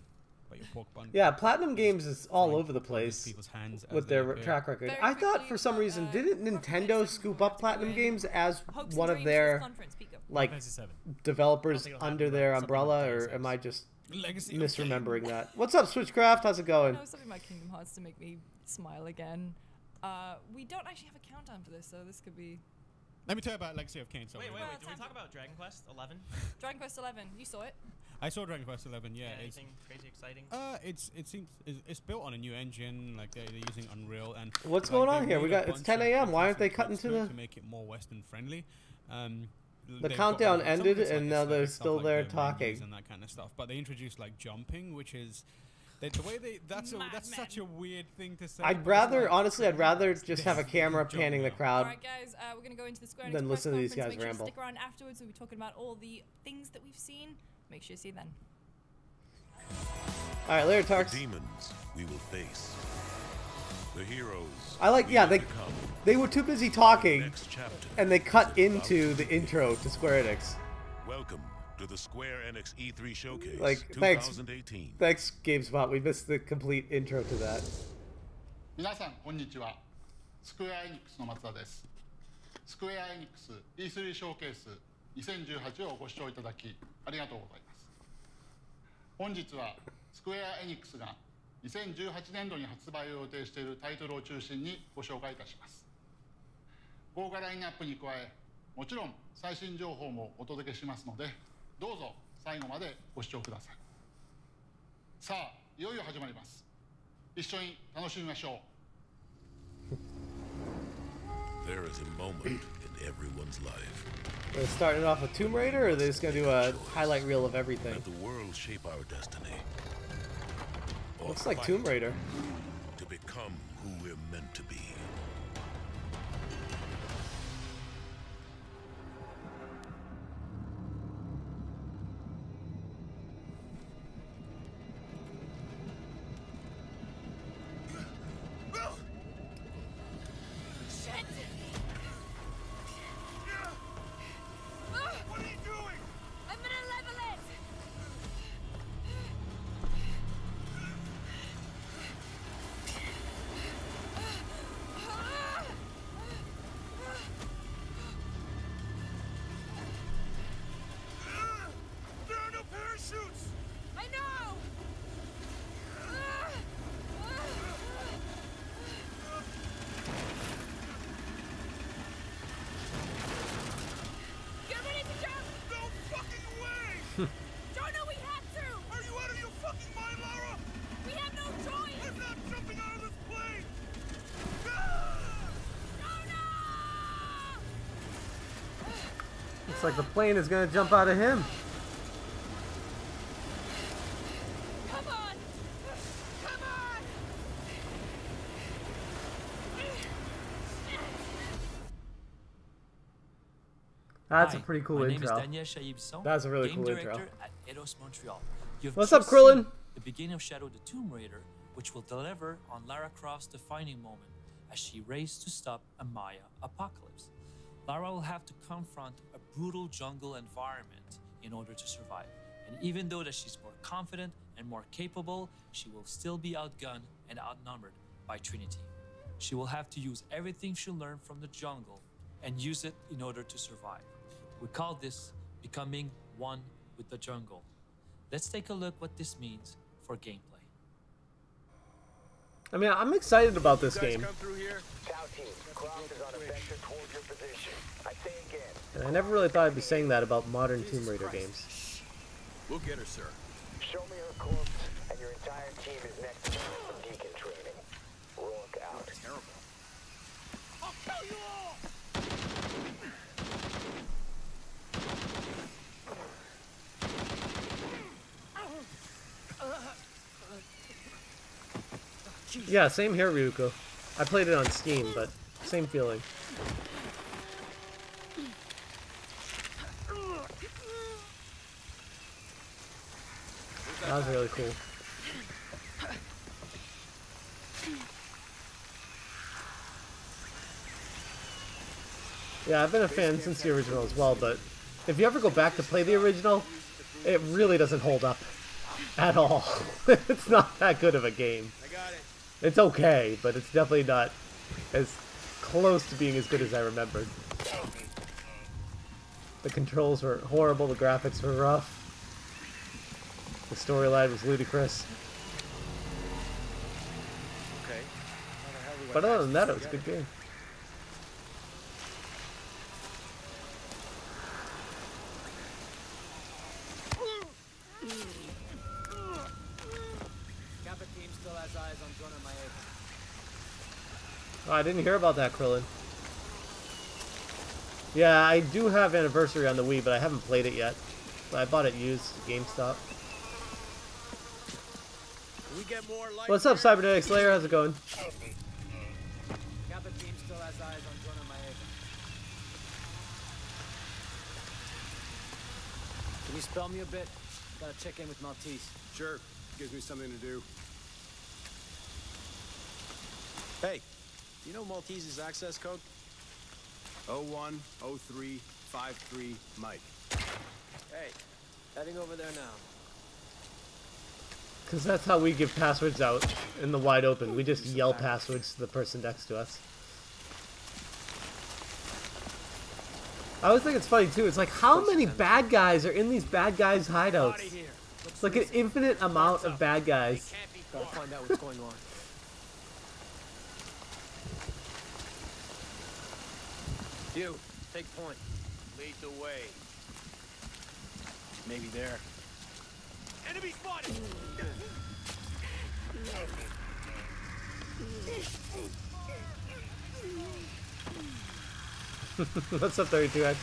[SPEAKER 4] but your pork bun.
[SPEAKER 3] Yeah, Platinum Games is all over the place
[SPEAKER 4] people's hands
[SPEAKER 3] with their track record. I thought for some reason, didn't Nintendo scoop up Platinum Games as one of their like developers under their umbrella, or am I just misremembering that? What's up, Switchcraft? How's it going?
[SPEAKER 1] I was something about Kingdom Hearts to make me smile again. We don't actually have a countdown for this, so this could be.
[SPEAKER 4] Let me tell you about Legacy of Kain.
[SPEAKER 2] Wait. Did we talk about Dragon Quest 11?
[SPEAKER 1] Dragon Quest 11. You saw it?
[SPEAKER 4] I saw Dragon Quest 11. Yeah.
[SPEAKER 2] Anything crazy exciting?
[SPEAKER 4] It's built on a new engine. Like they're using Unreal and.
[SPEAKER 3] What's going on here? It's 10 a.m. Why aren't they cutting to
[SPEAKER 4] make it more Western friendly?
[SPEAKER 3] The countdown ended, and now they're still there talking
[SPEAKER 4] and that kind of stuff. But they introduced like jumping, which is the way that's such a weird thing to say.
[SPEAKER 3] I'd rather just have a camera panning the crowd.
[SPEAKER 1] All right, guys, we're gonna go into the Square Enix
[SPEAKER 3] then listen to these guys
[SPEAKER 1] Make sure
[SPEAKER 3] ramble.
[SPEAKER 1] To stick around afterwards. We'll be talking about all the things that we've seen. Make sure you see then.
[SPEAKER 3] All right, later, Tarks.
[SPEAKER 6] The demons we will face. The heroes.
[SPEAKER 3] They were too busy talking, and they cut into the intro to Square Enix.
[SPEAKER 6] Welcome to the Square Enix E3 Showcase
[SPEAKER 3] 2018. Thanks, GameSpot. We missed the complete intro to that.
[SPEAKER 7] スクエアエニックスの松田です。スクエアエニックス E3 ショーケース2018をご視聴いただきありがとうございます。本日はスクエアエニックスが2018年度に発売を予定しているタイトルを中心にご紹介いたします。豪華ラインナップに加え、もちろん最新情報もお届けしますので、どうぞ最後までご視聴ください。さあ、いよいよ始まります。一緒に楽しみましょう。
[SPEAKER 6] There is a moment in everyone's life.
[SPEAKER 3] Are they starting off with Tomb Raider, or are they just gonna do a highlight reel of everything?
[SPEAKER 6] Let the world shape our destiny.
[SPEAKER 3] Looks like Tomb Raider.
[SPEAKER 6] To become who we're meant to be.
[SPEAKER 3] Looks like the plane is gonna jump out of him.
[SPEAKER 1] Come on! Come on!
[SPEAKER 3] That's a pretty cool intro. That's a really cool intro. What's up, Krillin?
[SPEAKER 8] The beginning of Shadow the Tomb Raider, which will deliver on Lara Croft's defining moment as she races to stop a Maya apocalypse. Lara will have to confront a brutal jungle environment in order to survive. And even though that she's more confident and more capable, she will still be outgunned and outnumbered by Trinity. She will have to use everything she learned from the jungle and use it in order to survive. We call this becoming one with the jungle. Let's take a look what this means for gameplay.
[SPEAKER 3] I mean, I'm excited about this game. And I never really thought I'd be saying that about modern Tomb Raider games.
[SPEAKER 6] We'll get her, sir.
[SPEAKER 9] Show me her corpse, and your entire team is next to me for deacon training. Rook out.
[SPEAKER 6] Terrible.
[SPEAKER 9] I'll kill you all!
[SPEAKER 3] Yeah, same here, Ryuko. I played it on Steam, but same feeling. That was really cool. Yeah, I've been a fan since the original as well, but if you ever go back to play the original, it really doesn't hold up at all. It's not that good of a game. It's okay, but it's definitely not as close to being as good as I remembered. The controls were horrible, the graphics were rough. The storyline was ludicrous.
[SPEAKER 9] Okay.
[SPEAKER 3] But other than that, it was a good game. Oh, I didn't hear about that, Krillin. Yeah, I do have Anniversary on the Wii, but I haven't played it yet. I bought it used at GameStop. What's up, Cybernetic Slayer? How's it going?
[SPEAKER 9] Kappa team still has eyes on Jonah Maeda. Can you spell me a bit? Gotta check in with Maltese.
[SPEAKER 10] Sure. Gives me something to do. Hey, do you know Maltese's access code? 010353 Mike.
[SPEAKER 9] Hey, heading over there now.
[SPEAKER 3] Because that's how we give passwords out in the wide open. We just yell passwords to the person next to us. I always think it's funny too. It's like how many bad guys are in these bad guys' hideouts? It's like an infinite amount of bad guys.
[SPEAKER 10] Gotta find out what's going on. You, take point. Lead the way. Maybe there. Enemy spotted!
[SPEAKER 3] What's up, 32X?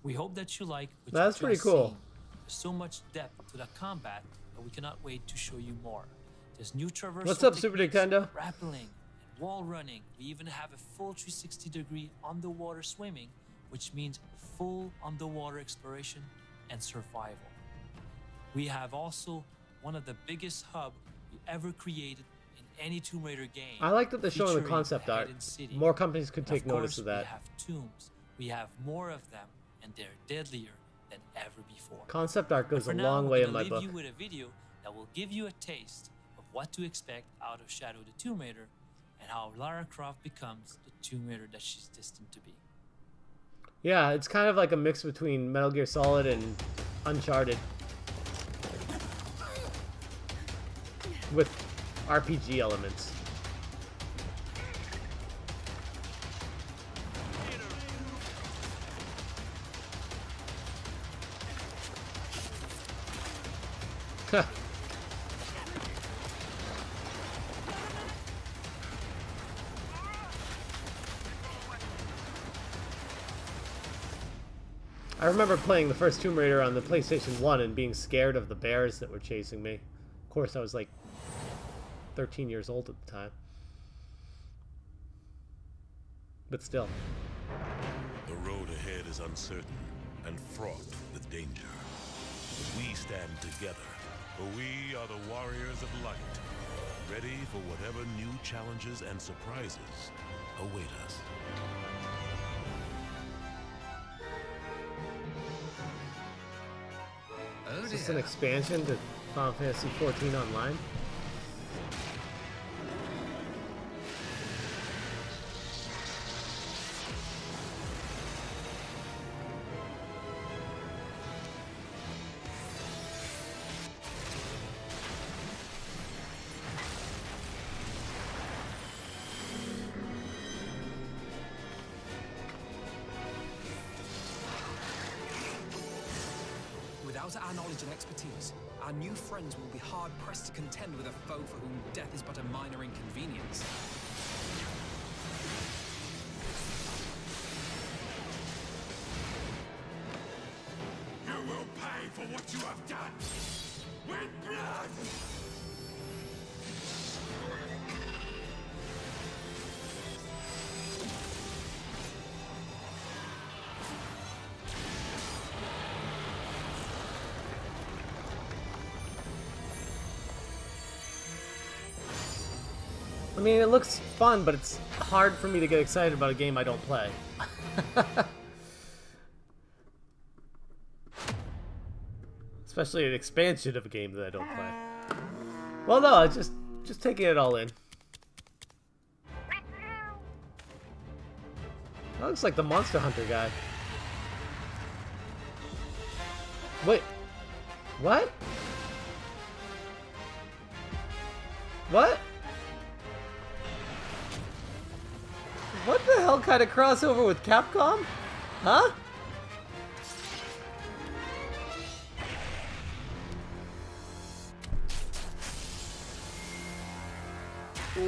[SPEAKER 8] We hope that you like what
[SPEAKER 3] That's pretty cool.
[SPEAKER 8] There's so much depth to the combat that we cannot wait to show you more. There's new traversal
[SPEAKER 3] What's up, Super Nintendo?
[SPEAKER 8] Rappelling, and wall running. We even have a full 360-degree underwater swimming, which means full underwater exploration and survival. We have also one of the biggest hub we ever created in any Tomb Raider game.
[SPEAKER 3] I like that they're showing the concept art. More companies could take notice of that.
[SPEAKER 8] We have tombs. We have more of them, and they're deadlier than ever before.
[SPEAKER 3] Concept art goes a long way in my book.
[SPEAKER 8] Leave you with a video that will give you a taste of what to expect out of Shadow the Tomb Raider and how Lara Croft becomes the Tomb Raider that she's destined to be.
[SPEAKER 3] Yeah, it's kind of like a mix between Metal Gear Solid and Uncharted. With RPG elements. I remember playing the first Tomb Raider on the PlayStation 1 and being scared of the bears that were chasing me. Of course, I was like 13 years old at the time. But still.
[SPEAKER 6] The road ahead is uncertain and fraught with danger. We stand together, for we are the warriors of light, ready for whatever new challenges and surprises await us.
[SPEAKER 3] Is this an expansion to Final Fantasy XIV Online?
[SPEAKER 11] Without our knowledge and expertise, our new friends will be hard-pressed to contend with a foe for whom death is but a minor inconvenience.
[SPEAKER 6] You will pay for what you have done! With blood!
[SPEAKER 3] I mean, it looks fun, but it's hard for me to get excited about a game I don't play. Especially an expansion of a game that I don't play. Well, no, it's just taking it all in. That looks like the Monster Hunter guy. Wait. What? What? What the hell kind of crossover with Capcom? Huh?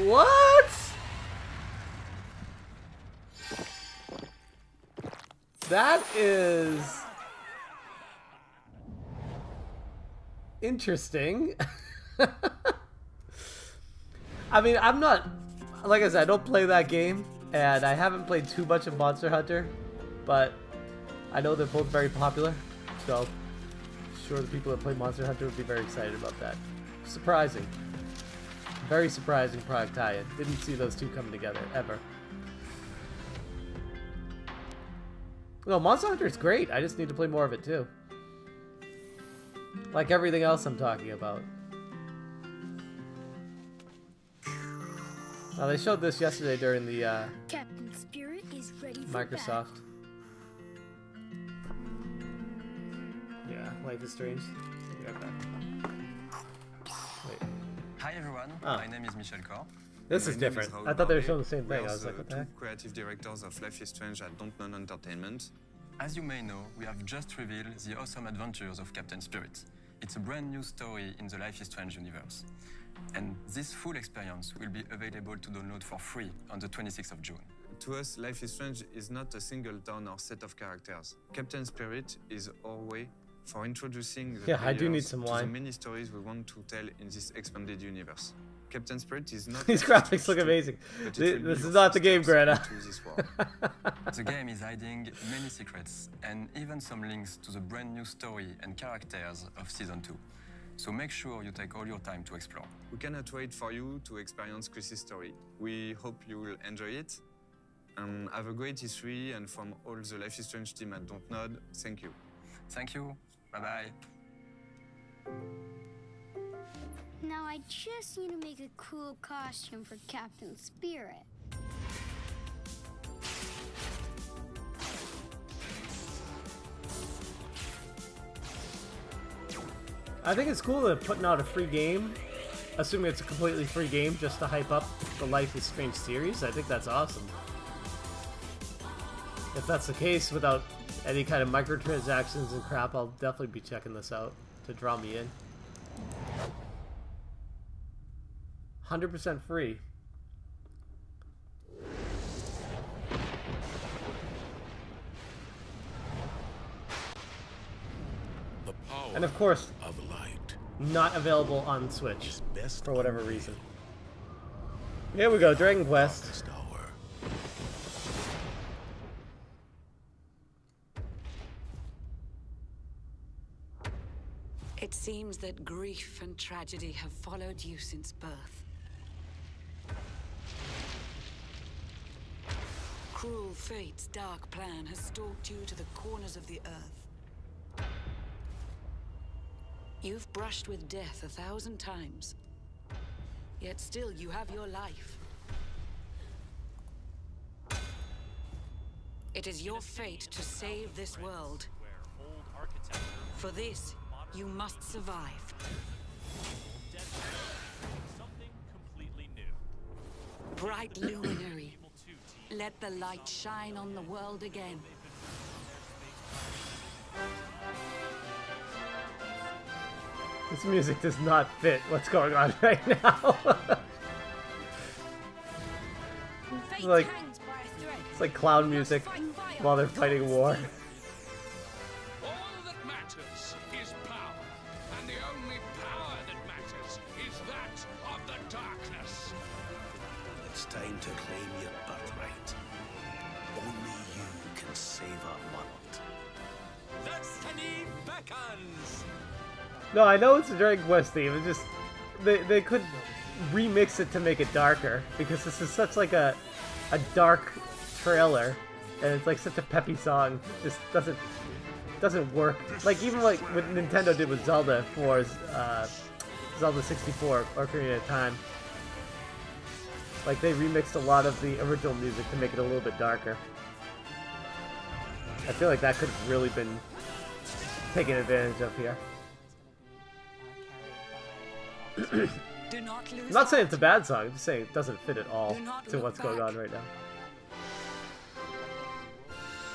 [SPEAKER 3] What? That is... interesting. I mean, I'm not, like I said, I don't play that game, and I haven't played too much of Monster Hunter, but I know they're both very popular, so I'm sure the people that play Monster Hunter would be very excited about that. Surprising. Very surprising product tie-in. Didn't see those two coming together, ever. No, Monster Hunter is great. I just need to play more of it, too. Like everything else I'm talking about. Now, they showed this yesterday during the
[SPEAKER 12] Captain Spirit is ready for
[SPEAKER 3] Microsoft. Yeah, Life is Strange. Wait.
[SPEAKER 13] Hi everyone, my name is Michel Cor.
[SPEAKER 3] This is different. I thought they were showing the same thing. I was like, what the heck?
[SPEAKER 13] Creative directors of Life is Strange at Dontnod Entertainment. As you may know, we have just revealed the awesome adventures of Captain Spirit. It's a brand new story in the Life is Strange universe. And this full experience will be available to download for free on the 26th of June. To us, Life is Strange is not a single town or set of characters. Captain Spirit is our way for introducing the
[SPEAKER 3] I do need some
[SPEAKER 13] to
[SPEAKER 3] wine.
[SPEAKER 13] the many stories we want to tell in this expanded universe. Captain Spirit is not...
[SPEAKER 3] These graphics look amazing. This is not the game, Greta.
[SPEAKER 13] The game is hiding many secrets and even some links to the brand new story and characters of Season 2. So make sure you take all your time to explore. We cannot wait for you to experience Chris's story. We hope you will enjoy it. Have a great E3, and from all the Life is Strange team at Dontnod, thank you. Thank you. Bye-bye.
[SPEAKER 12] Now I just need to make a cool costume for Captain Spirit.
[SPEAKER 3] I think it's cool that they're putting out a free game, assuming it's a completely free game, just to hype up the Life is Strange series. I think that's awesome. If that's the case, without any kind of microtransactions and crap, I'll definitely be checking this out to draw me in. 100% free.
[SPEAKER 6] The power
[SPEAKER 3] and of course,
[SPEAKER 6] of light.
[SPEAKER 3] Not available on Switch for whatever reason. Here we go, Dragon Quest.
[SPEAKER 14] It seems that grief and tragedy have followed you since birth. Cruel fate's dark plan has stalked you to the corners of the earth. You've brushed with death 1,000 times, yet still you have your life. It is your fate to save this world. For this, you must survive. Bright luminary, let the light shine on the world again.
[SPEAKER 3] This music does not fit what's going on right now. It's like clown music while they're fighting war.
[SPEAKER 15] All that matters is power, and the only power that matters is that of the darkness.
[SPEAKER 6] It's time to claim your birthright. Only you can save our world.
[SPEAKER 15] Destiny beckons.
[SPEAKER 3] No, I know it's a Dragon Quest theme. It's just they could remix it to make it darker, because this is such like a dark trailer, and it's like such a peppy song. It just doesn't work. Like even like what Nintendo did with Zelda for Zelda 64 Ocarina of Time. Like they remixed a lot of the original music to make it a little bit darker. I feel like that could have really been taken advantage of here.
[SPEAKER 14] Do not lose.
[SPEAKER 3] I'm not saying it's a bad song, I'm just saying it doesn't fit at all to what's going on right now.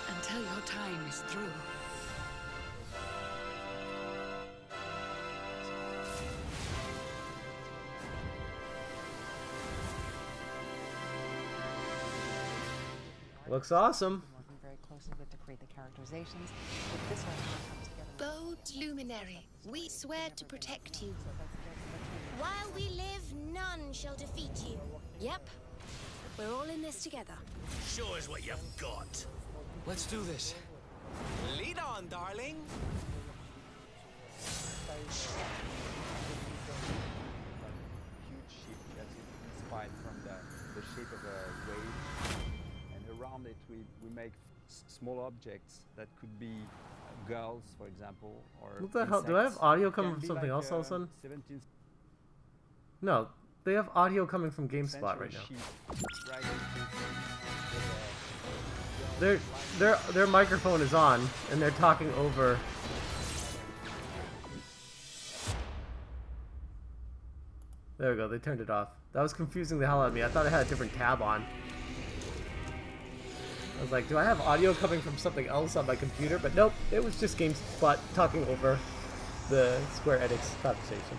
[SPEAKER 14] Until your time is through.
[SPEAKER 3] Looks awesome.
[SPEAKER 16] closely with to create the characterizations. But this one comes together.
[SPEAKER 17] Bold luminary, we swear to protect you. While we live, none shall defeat you.
[SPEAKER 14] Yep. We're all in this together.
[SPEAKER 18] Show us what you've got.
[SPEAKER 11] Let's do this. Lead on, darling.
[SPEAKER 19] Huge ship that is inspired from the shape of a wave, and around it we make small objects that could be girls, for example, or
[SPEAKER 3] what the hell? Do I have audio coming from something else all of a sudden? No, they have audio coming from GameSpot right now. Their microphone is on, and they're talking over. There we go. They turned it off. That was confusing the hell out of me. I thought I had a different tab on. I was like, do I have audio coming from something else on my computer? But nope, it was just GameSpot talking over the Square Enix conversation.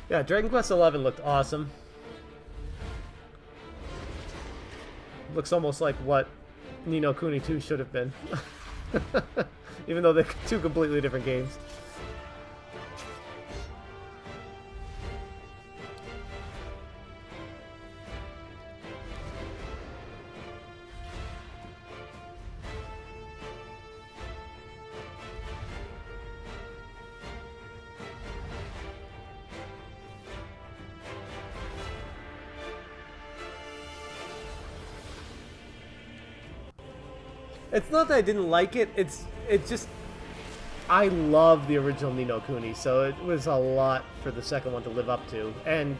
[SPEAKER 3] Yeah, Dragon Quest XI looked awesome. Looks almost like what Ni no Kuni 2 should have been. Even though they're two completely different games. It's not that I didn't like it, it's just I love the original Ni no Kuni, so it was a lot for the second one to live up to. And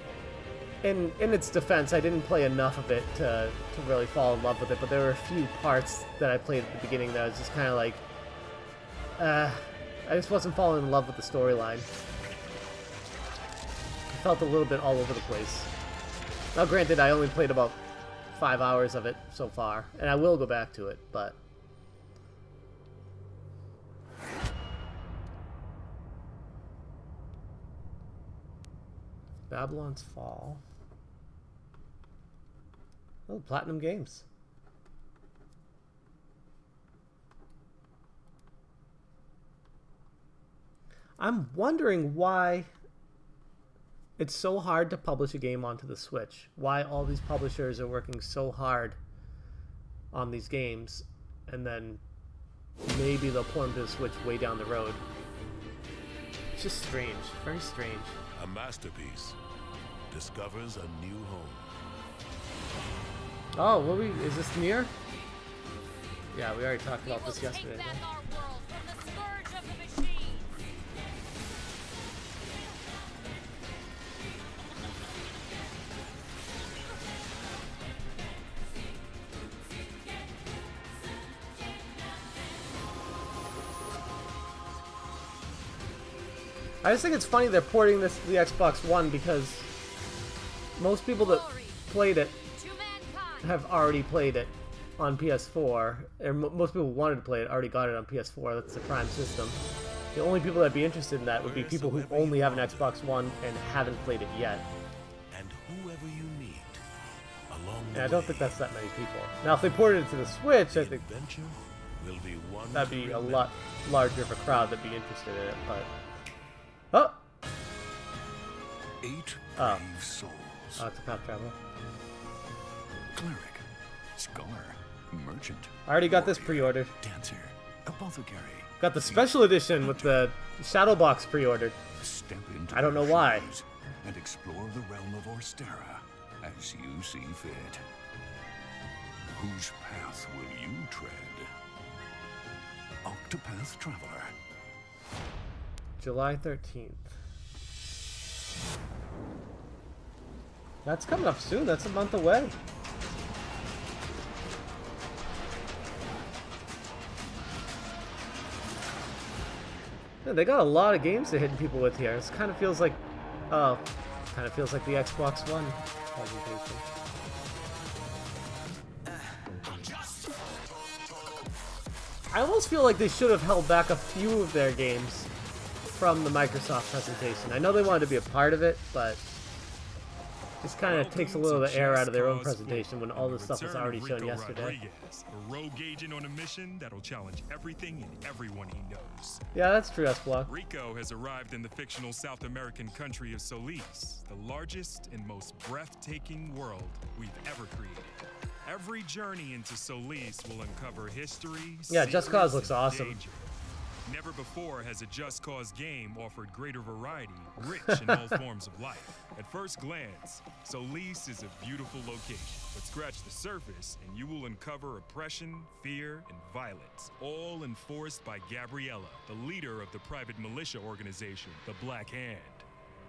[SPEAKER 3] in its defense, I didn't play enough of it to really fall in love with it, but there were a few parts that I played at the beginning that I was just kind of like, I just wasn't falling in love with the storyline. I felt a little bit all over the place. Now granted, I only played about 5 hours of it so far, and I will go back to it, but... Babylon's Fall. Oh, Platinum Games. I'm wondering why it's so hard to publish a game onto the Switch. Why all these publishers are working so hard on these games, and then maybe they'll port them to the Switch way down the road. It's just strange. Very strange.
[SPEAKER 6] A masterpiece discovers a new home.
[SPEAKER 3] Oh, is this near? Yeah, we already talked about this yesterday. I just think it's funny they're porting this to the Xbox One because most people that played it have already played it on PS4, and most people who wanted to play it already got it on PS4. That's the Prime system. The only people that'd be interested in that would be people who only have an Xbox One and haven't played it yet.
[SPEAKER 6] And whoever you meet along
[SPEAKER 3] and I don't think that's that many people. Now, if they ported it to the Switch, I think that'd be a lot larger of a crowd that'd be interested in it. But oh,
[SPEAKER 6] 8 brave souls.
[SPEAKER 3] Oh, it's a path traveler.
[SPEAKER 18] Cleric, scholar, merchant.
[SPEAKER 3] I already got this pre-ordered.
[SPEAKER 18] Dancer, apothecary.
[SPEAKER 3] Got the special edition with the shadow box pre-ordered.
[SPEAKER 18] Step into
[SPEAKER 3] I don't know why.
[SPEAKER 18] And explore the realm of Orstera as you see fit. Whose path will you tread? Octopath Traveler.
[SPEAKER 3] July 13th. That's coming up soon. That's a month away. Yeah, they got a lot of games they're hitting people with here. It kind of feels like, the Xbox One presentation. I almost feel like they should have held back a few of their games from the Microsoft presentation. I know they wanted to be a part of it, but this kind of takes a little of the air out of their own presentation when all this stuff was already shown yesterday.
[SPEAKER 20] A rogue agent on a mission that'll challenge everything and everyone he knows.
[SPEAKER 3] Yeah, that's true, S-Block.
[SPEAKER 20] Rico has arrived in the fictional South American country of Solis, the largest and most breathtaking world we've ever created. Every journey into Solis will uncover history.
[SPEAKER 3] Yeah, Just Cause looks awesome.
[SPEAKER 20] Danger. Never before has a Just Cause game offered greater variety, rich in all forms of life. At first glance, Solis is a beautiful location, but scratch the surface and you will uncover oppression, fear, and violence, all enforced by Gabriella, the leader of the private militia organization, the Black Hand.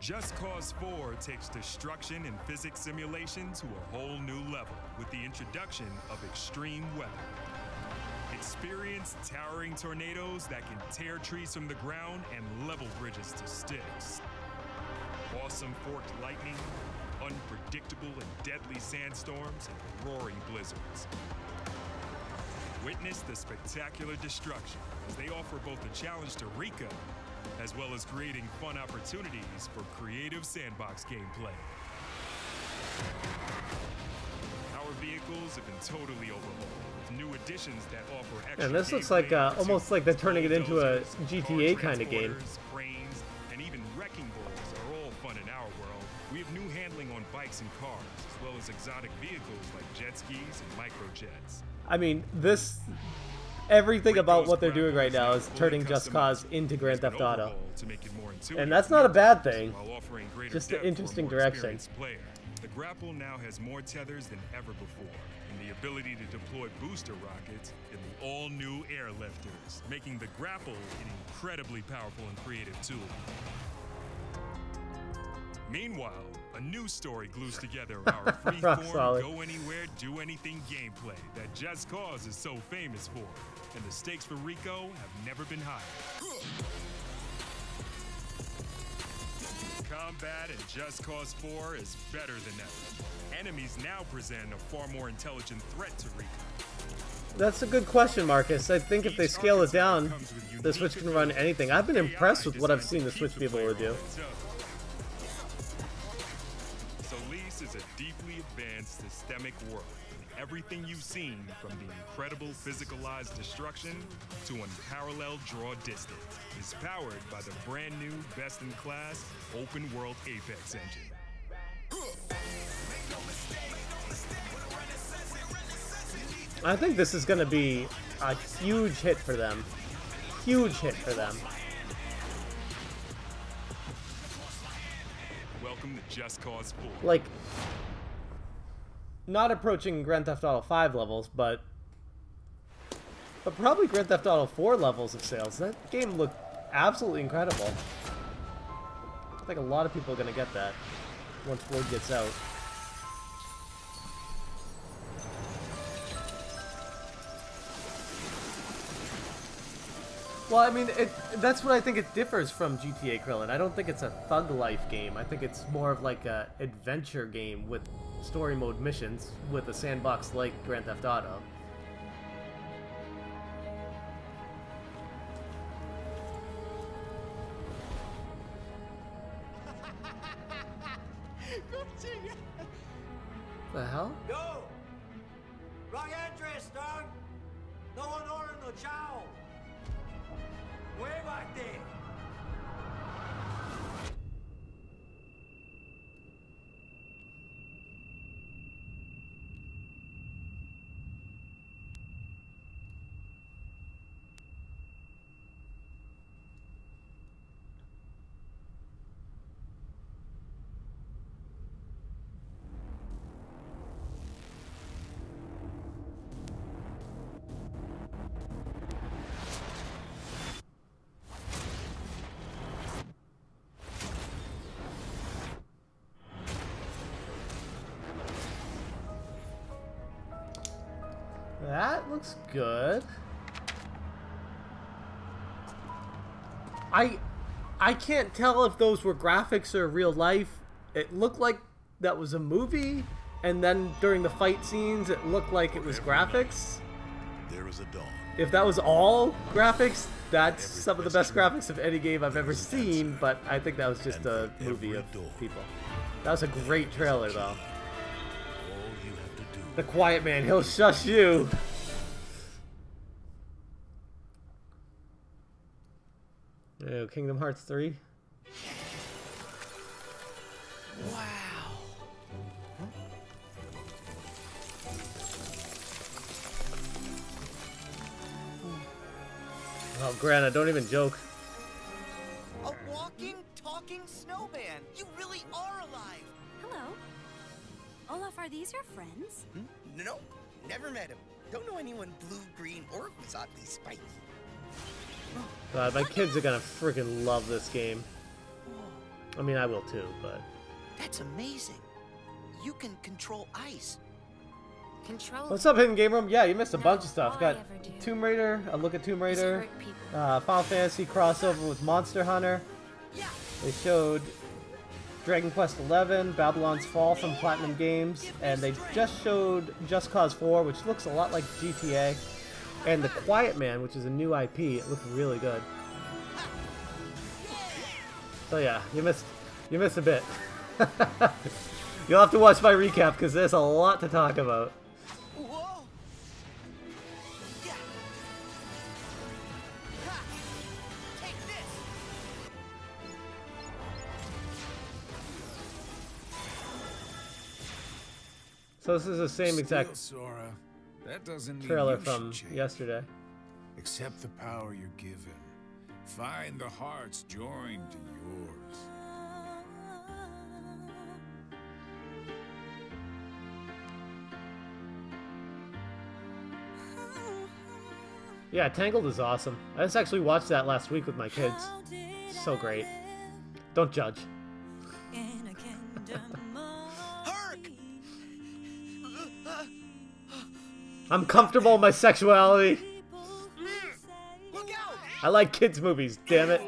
[SPEAKER 20] Just Cause 4 takes destruction and physics simulation to a whole new level with the introduction of extreme weather. Experience towering tornadoes that can tear trees from the ground and level bridges to sticks. Awesome forked lightning, unpredictable and deadly sandstorms, and roaring blizzards. Witness the spectacular destruction as they offer both a challenge to Rico, as well as creating fun opportunities for creative sandbox gameplay. Our vehicles have been totally overhauled with new additions that offer extra.
[SPEAKER 3] And this looks like almost like they're turning it into a GTA kind of game.
[SPEAKER 20] Cranes, and even wrecking balls are all fun in our world. We have new handling on bikes and cars, as well as exotic vehicles like jet skis and microjets.
[SPEAKER 3] I mean, everything about what they're doing right now is turning Just Cause into Grand Theft Auto. And that's not a bad thing, just an interesting direction.
[SPEAKER 20] The grapple now has more tethers than ever before, and the ability to deploy booster rockets in the all-new airlifters, making the grapple an incredibly powerful and creative tool. Meanwhile, a new story glues together our freeform, go-anywhere, do-anything gameplay that Just Cause is so famous for, and the stakes for Rico have never been higher. Combat in Just Cause 4 is better than ever. Enemies now present a far more intelligent threat to Rico.
[SPEAKER 3] That's a good question, Marcus. I think if they scale it down, the Switch can run anything. I've been impressed with what I've seen the Switch be able to do.
[SPEAKER 20] Solis is a deeply advanced systemic world. Everything you've seen, from the incredible physicalized destruction to unparalleled draw distance, is powered by the brand new, best-in-class, open-world Apex engine.
[SPEAKER 3] I think this is going to be a huge hit for them. Huge hit for them.
[SPEAKER 20] Welcome to Just Cause 4.
[SPEAKER 3] Like, not approaching Grand Theft Auto 5 levels, but probably Grand Theft Auto 4 levels of sales. That game looked absolutely incredible. I think a lot of people are going to get that once word gets out. Well, I mean, that's what I think it differs from GTA Krillin. I don't think it's a thug life game. I think it's more of like a adventure game with story mode missions with a sandbox like Grand Theft Auto. The hell?
[SPEAKER 21] Yo! Wrong address, dog! No one ordered no chow! Way back there!
[SPEAKER 3] That looks good. I can't tell if those were graphics or real life. It looked like that was a movie, and then during the fight scenes it looked like it was graphics.
[SPEAKER 6] There is a dawn.
[SPEAKER 3] If that was all graphics, that's some of the best graphics of any game I've ever seen, but I think that was just a movie of people. That was a great trailer, though. The Quiet Man, he'll shush you. Ew, Kingdom Hearts 3.
[SPEAKER 5] Wow.
[SPEAKER 3] Oh, Grana, don't even joke.
[SPEAKER 5] A walking, talking snowman. You really are alive.
[SPEAKER 22] Hello. Olaf, are these your friends?
[SPEAKER 5] No, never met him. Don't know anyone blue, green, or who's oddly spiky.
[SPEAKER 3] God, my kids are gonna freaking love this game. I mean, I will too, but...
[SPEAKER 5] That's amazing. You can control ice.
[SPEAKER 3] What's up, Hidden Game Room? Yeah, you missed a bunch of stuff. Got Tomb Raider, a look at Tomb Raider, Final Fantasy crossover with Monster Hunter. They showed Dragon Quest XI, Babylon's Fall from Platinum Games, and they just showed Just Cause 4, which looks a lot like GTA, and The Quiet Man, which is a new IP. It looked really good. So yeah, you missed a bit. You'll have to watch my recap because there's a lot to talk about.
[SPEAKER 5] Whoa. Yeah. Ha. Take this.
[SPEAKER 3] So this is the same exact
[SPEAKER 18] Sora, that doesn't
[SPEAKER 3] trailer
[SPEAKER 18] mean
[SPEAKER 3] from yesterday.
[SPEAKER 18] Accept the power you're given. Find the hearts joined to yours.
[SPEAKER 3] Yeah, Tangled is awesome. I just actually watched that last week with my kids. So great. Don't judge. I'm comfortable in my sexuality. I like kids movies, damn it.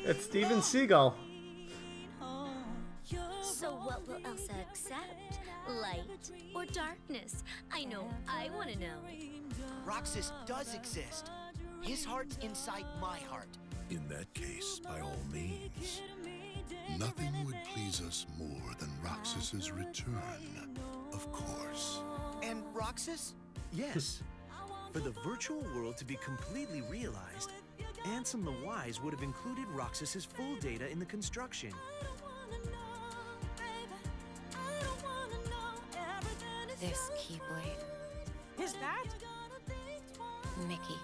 [SPEAKER 3] It's Steven Seagal.
[SPEAKER 12] So what will Elsa accept? Light or darkness? I know, I want to know.
[SPEAKER 5] Roxas does exist. His heart's inside my heart.
[SPEAKER 6] In that case, by all means. Nothing would please us more than Roxas's return, of course.
[SPEAKER 5] And Roxas?
[SPEAKER 23] Yes. For the virtual world to be completely realized, Ansem the Wise would have included Roxas's full data in the construction.
[SPEAKER 17] This Keyblade.
[SPEAKER 22] Is that?
[SPEAKER 17] Mickey.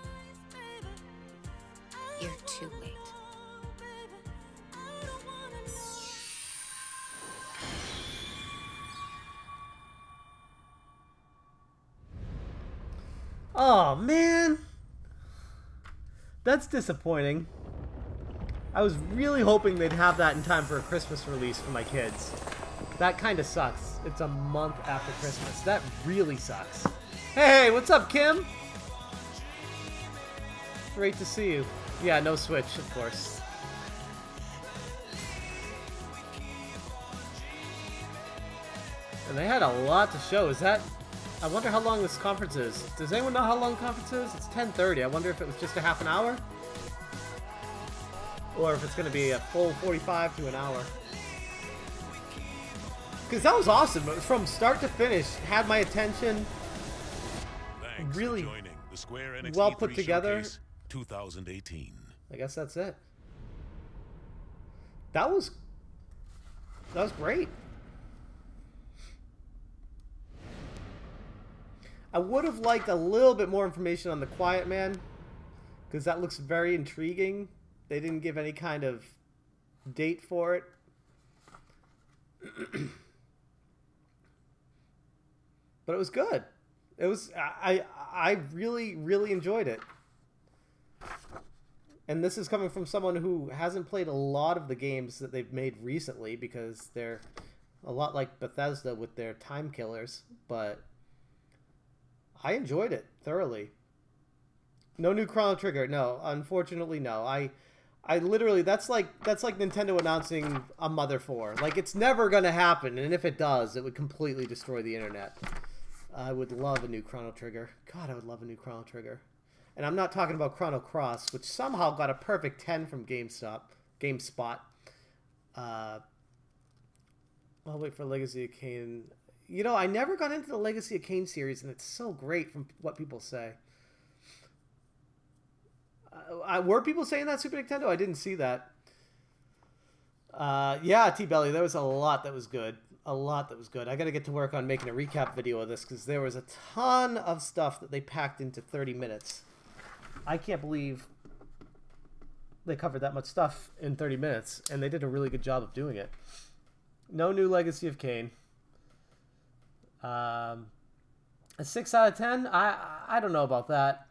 [SPEAKER 17] You're too late.
[SPEAKER 3] Oh, man. That's disappointing. I was really hoping they'd have that in time for a Christmas release for my kids. That kind of sucks. It's a month after Christmas. That really sucks. Hey, what's up, Kim? Great to see you. Yeah, no Switch, of course. And they had a lot to show. Is that... I wonder how long this conference is. Does anyone know how long the conference is? It's 10:30. I wonder if it was just a half an hour? Or if it's going to be a full 45 to an hour. Because that was awesome. From start to finish, had my attention.
[SPEAKER 6] Thanks
[SPEAKER 3] really
[SPEAKER 6] for joining the Square Enix
[SPEAKER 3] well
[SPEAKER 6] E3
[SPEAKER 3] put together.
[SPEAKER 6] Showcase 2018.
[SPEAKER 3] I guess that's it. That was great. I would have liked a little bit more information on The Quiet Man, because that looks very intriguing. They didn't give any kind of date for it. But it was good. It was I really, really enjoyed it. And this is coming from someone who hasn't played a lot of the games that they've made recently, because they're a lot like Bethesda with their time killers, but I enjoyed it thoroughly. No new Chrono Trigger. No, unfortunately, no. I literally, that's like Nintendo announcing a Mother 4. Like, it's never going to happen, and if it does, it would completely destroy the internet. I would love a new Chrono Trigger. God, I would love a new Chrono Trigger. And I'm not talking about Chrono Cross, which somehow got a perfect 10 from GameSpot. I'll wait for Legacy of Kain. You know, I never got into the Legacy of Kain series, and it's so great from what people say. Were people saying that, Super Nintendo? I didn't see that. Yeah, T-Belly, there was a lot that was good. A lot that was good. I got to get to work on making a recap video of this because there was a ton of stuff that they packed into 30 minutes. I can't believe they covered that much stuff in 30 minutes, and they did a really good job of doing it. No new Legacy of Kain. A 6 out of 10? I don't know about that.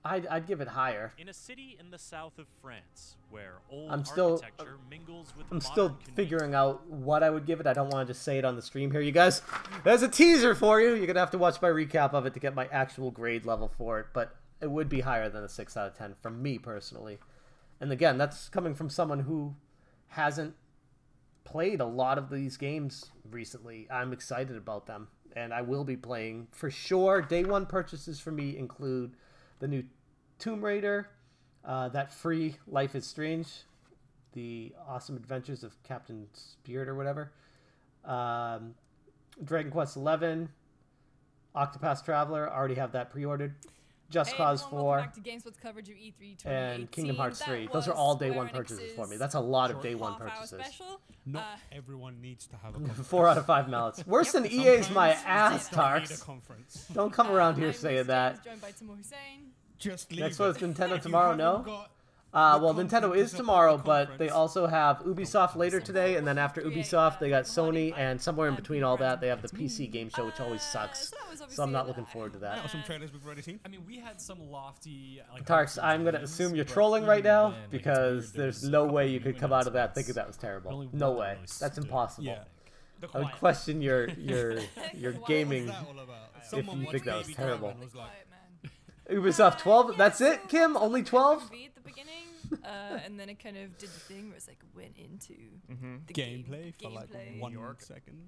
[SPEAKER 3] I'd give it higher.
[SPEAKER 2] In a city in the south of France, where old
[SPEAKER 3] architecture
[SPEAKER 2] mingles with
[SPEAKER 3] I'm still figuring out what I would give it. I don't want to just say it on the stream here, you guys. There's a teaser for you. You're gonna have to watch my recap of it to get my actual grade level for it, but it would be higher than a 6 out of 10 from me personally. And again, that's coming from someone who hasn't played a lot of these games recently. I'm excited about them, and I will be playing for sure. Day one purchases for me include the new Tomb Raider, that free Life is Strange, the Awesome Adventures of Captain Spirit or whatever, Dragon Quest XI, Octopath Traveler, already have that pre-ordered, Just Cause 4,
[SPEAKER 1] back to GameSpot's coverage of E3
[SPEAKER 3] and Kingdom Hearts 3. Those are all day one purchases for me. That's a lot of day one purchases.
[SPEAKER 4] Not everyone needs to have a conference.
[SPEAKER 3] 4 out of 5 mallets. Worse than EA's my ass, Tarks. Don't come around here saying that. Next one is Nintendo tomorrow, no? Well, Nintendo is tomorrow, but they also have Ubisoft later today, and then after Ubisoft, they got Sony, and somewhere in between all that, they have the PC game show, which always sucks. So I'm not looking forward to that.
[SPEAKER 4] Some trailers we've already seen.
[SPEAKER 7] I mean, we had some lofty. Like,
[SPEAKER 3] Tarks, I'm going to assume you're trolling right now, because there's no way you could come out of that thinking that was terrible. No way. That's impossible.
[SPEAKER 4] Yeah.
[SPEAKER 3] I would question your gaming if you think that was terrible. Ubisoft 12, that's it, Kim? Only 12?
[SPEAKER 1] At the beginning, and then it kind of did the thing where it's like went into the
[SPEAKER 4] gameplay for like 1 second.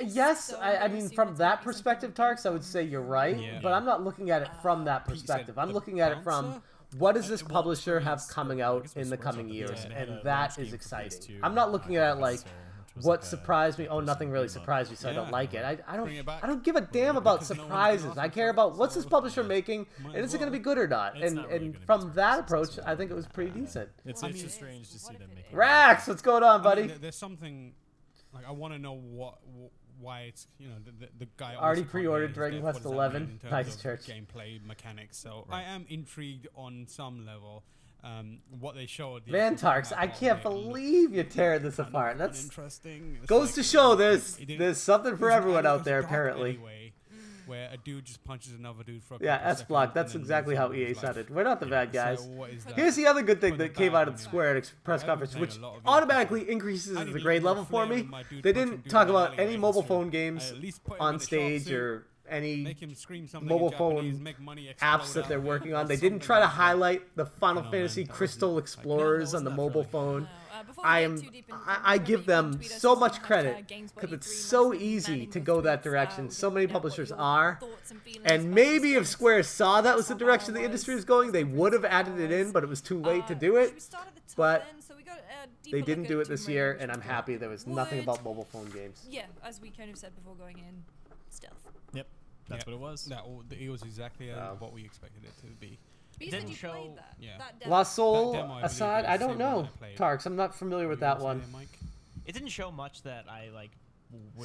[SPEAKER 3] Yes, I mean, from that perspective, Tarks, I would say you're right, but I'm not looking at it from that perspective. I'm looking at it from what does this publisher have coming out in the coming years, and that is exciting. I'm not looking at it like, what surprised me? Oh, nothing really surprised me, so I don't like it. I don't give a damn about surprises. I care about what's this publisher making, and is it going to be good or not? And from that approach, I think it was pretty decent.
[SPEAKER 7] It's just strange to see them making.
[SPEAKER 3] Rax, what's going on, buddy?
[SPEAKER 4] There's something like I want to know why it's the guy
[SPEAKER 3] already pre-ordered Dragon Quest XI. Nice church
[SPEAKER 4] gameplay mechanics. So I am intrigued on some level. What they showed.
[SPEAKER 3] Man, Tarks, I can't believe you're tearing this apart. That's
[SPEAKER 4] interesting.
[SPEAKER 3] Goes to show there's something for everyone out there, apparently.
[SPEAKER 4] Anyway, where a dude just punches another dude for a
[SPEAKER 3] yeah, S-Block. That's exactly how EA said it. We're not the bad guys. Here's the other good thing that came out of the Square Enix press conference, which automatically increases the grade level for me. They didn't talk about any mobile phone games on stage or any mobile phone apps that they're working on. They didn't try to highlight the Final Fantasy Crystal Explorers on the mobile phone. I give them so much credit because it's so easy to go that direction. So many publishers are, and maybe if Square saw that was the direction the industry was going, they would have added it in, but it was too late to do it. But they didn't do it this year, and I'm happy there was nothing about mobile phone games.
[SPEAKER 1] Yeah, as we kind of said before going in, stealth.
[SPEAKER 7] Yep, that's what it was.
[SPEAKER 4] It was exactly what we expected it to be.
[SPEAKER 1] But you said you played that.
[SPEAKER 4] Yeah.
[SPEAKER 3] La Soul aside, I don't know. Tarks, I'm not familiar with that one.
[SPEAKER 24] It didn't show much that I like.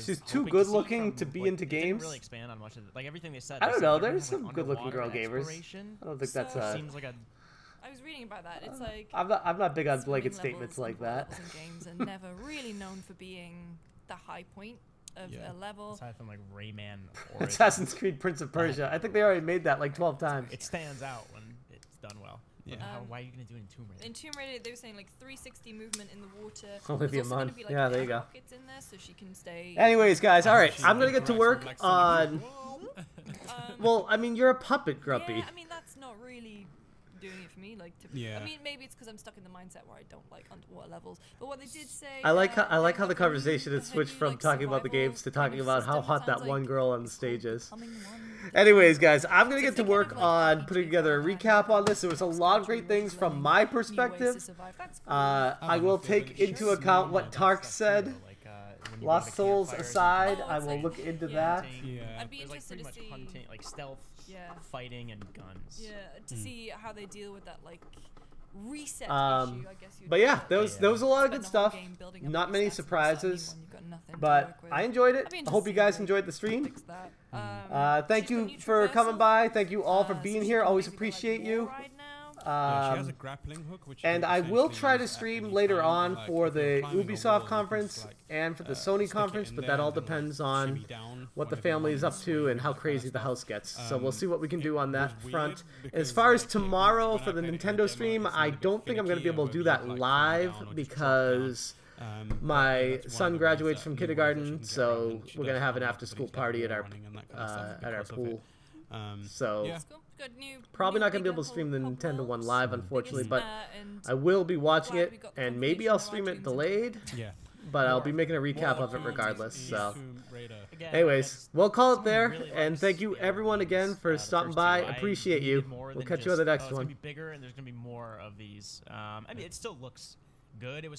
[SPEAKER 3] She's too good looking to be into games.
[SPEAKER 24] Didn't really expand on much of it. Like everything they said.
[SPEAKER 3] I don't know. There's some good looking girl gamers. I don't think that's
[SPEAKER 24] seems like a.
[SPEAKER 1] I was reading about that. It's like
[SPEAKER 3] I'm not big on blanket statements like that.
[SPEAKER 1] Games and never really known for being the high point of a level.
[SPEAKER 24] Aside from like Rayman or
[SPEAKER 3] Assassin's Creed Prince of Persia. I think they already made that like 12 times.
[SPEAKER 24] It stands out when it's done well.
[SPEAKER 4] Yeah.
[SPEAKER 24] Why are you gonna do it in Tomb Raider?
[SPEAKER 1] In Tomb Raider, they were saying like 360 movement in the water.
[SPEAKER 3] Olivia Munn.
[SPEAKER 1] Be, like,
[SPEAKER 3] yeah, there you go.
[SPEAKER 1] In there so she can stay.
[SPEAKER 3] Anyways, guys, all right, I'm gonna get to work on. Well, I mean, you're a puppet, Grumpy.
[SPEAKER 1] Yeah, I mean that's not really doing it for me. Like, I mean, maybe it's because I'm stuck in the mindset where I don't like underwater levels. But what they did say,
[SPEAKER 3] I like how the conversation has switched from talking about the games to talking about how hot that one girl on the stage is. Anyways, guys, I'm gonna get to work on putting together a recap on this. There was a lot of great things from my perspective. I will take into account what Tark said. Lost Souls aside, I will look into that.
[SPEAKER 1] I'd be interested to see
[SPEAKER 24] hunting, like stealth, fighting, and guns.
[SPEAKER 1] Yeah, to see how they deal with that like reset issue. I guess.
[SPEAKER 3] But yeah, there was a lot of good stuff. Not many surprises, but I enjoyed it. I hope you guys enjoyed the stream. Thank you for coming by. Thank you all for being here. Always appreciate you.
[SPEAKER 4] She has a grappling hook, which
[SPEAKER 3] and I will try to stream later on for the Ubisoft conference and for the Sony conference, but that all depends on what the family is up to and how crazy the house gets. So we'll see what we can do on that front. As far as tomorrow for the Nintendo stream, I don't think I'm going to be able to do that live because my son graduates from kindergarten, so we're going to have an after-school party at our pool. So probably not going to be able to stream the Nintendo one live, unfortunately, but I will be watching it, and maybe I'll stream it delayed, but I'll be making a recap of it regardless. So anyways, we'll call it there, and thank you everyone again for stopping by. Appreciate you. We'll catch you on the next one.
[SPEAKER 24] It's going to be bigger, and there's going to be more of these. I mean, it still looks good. It was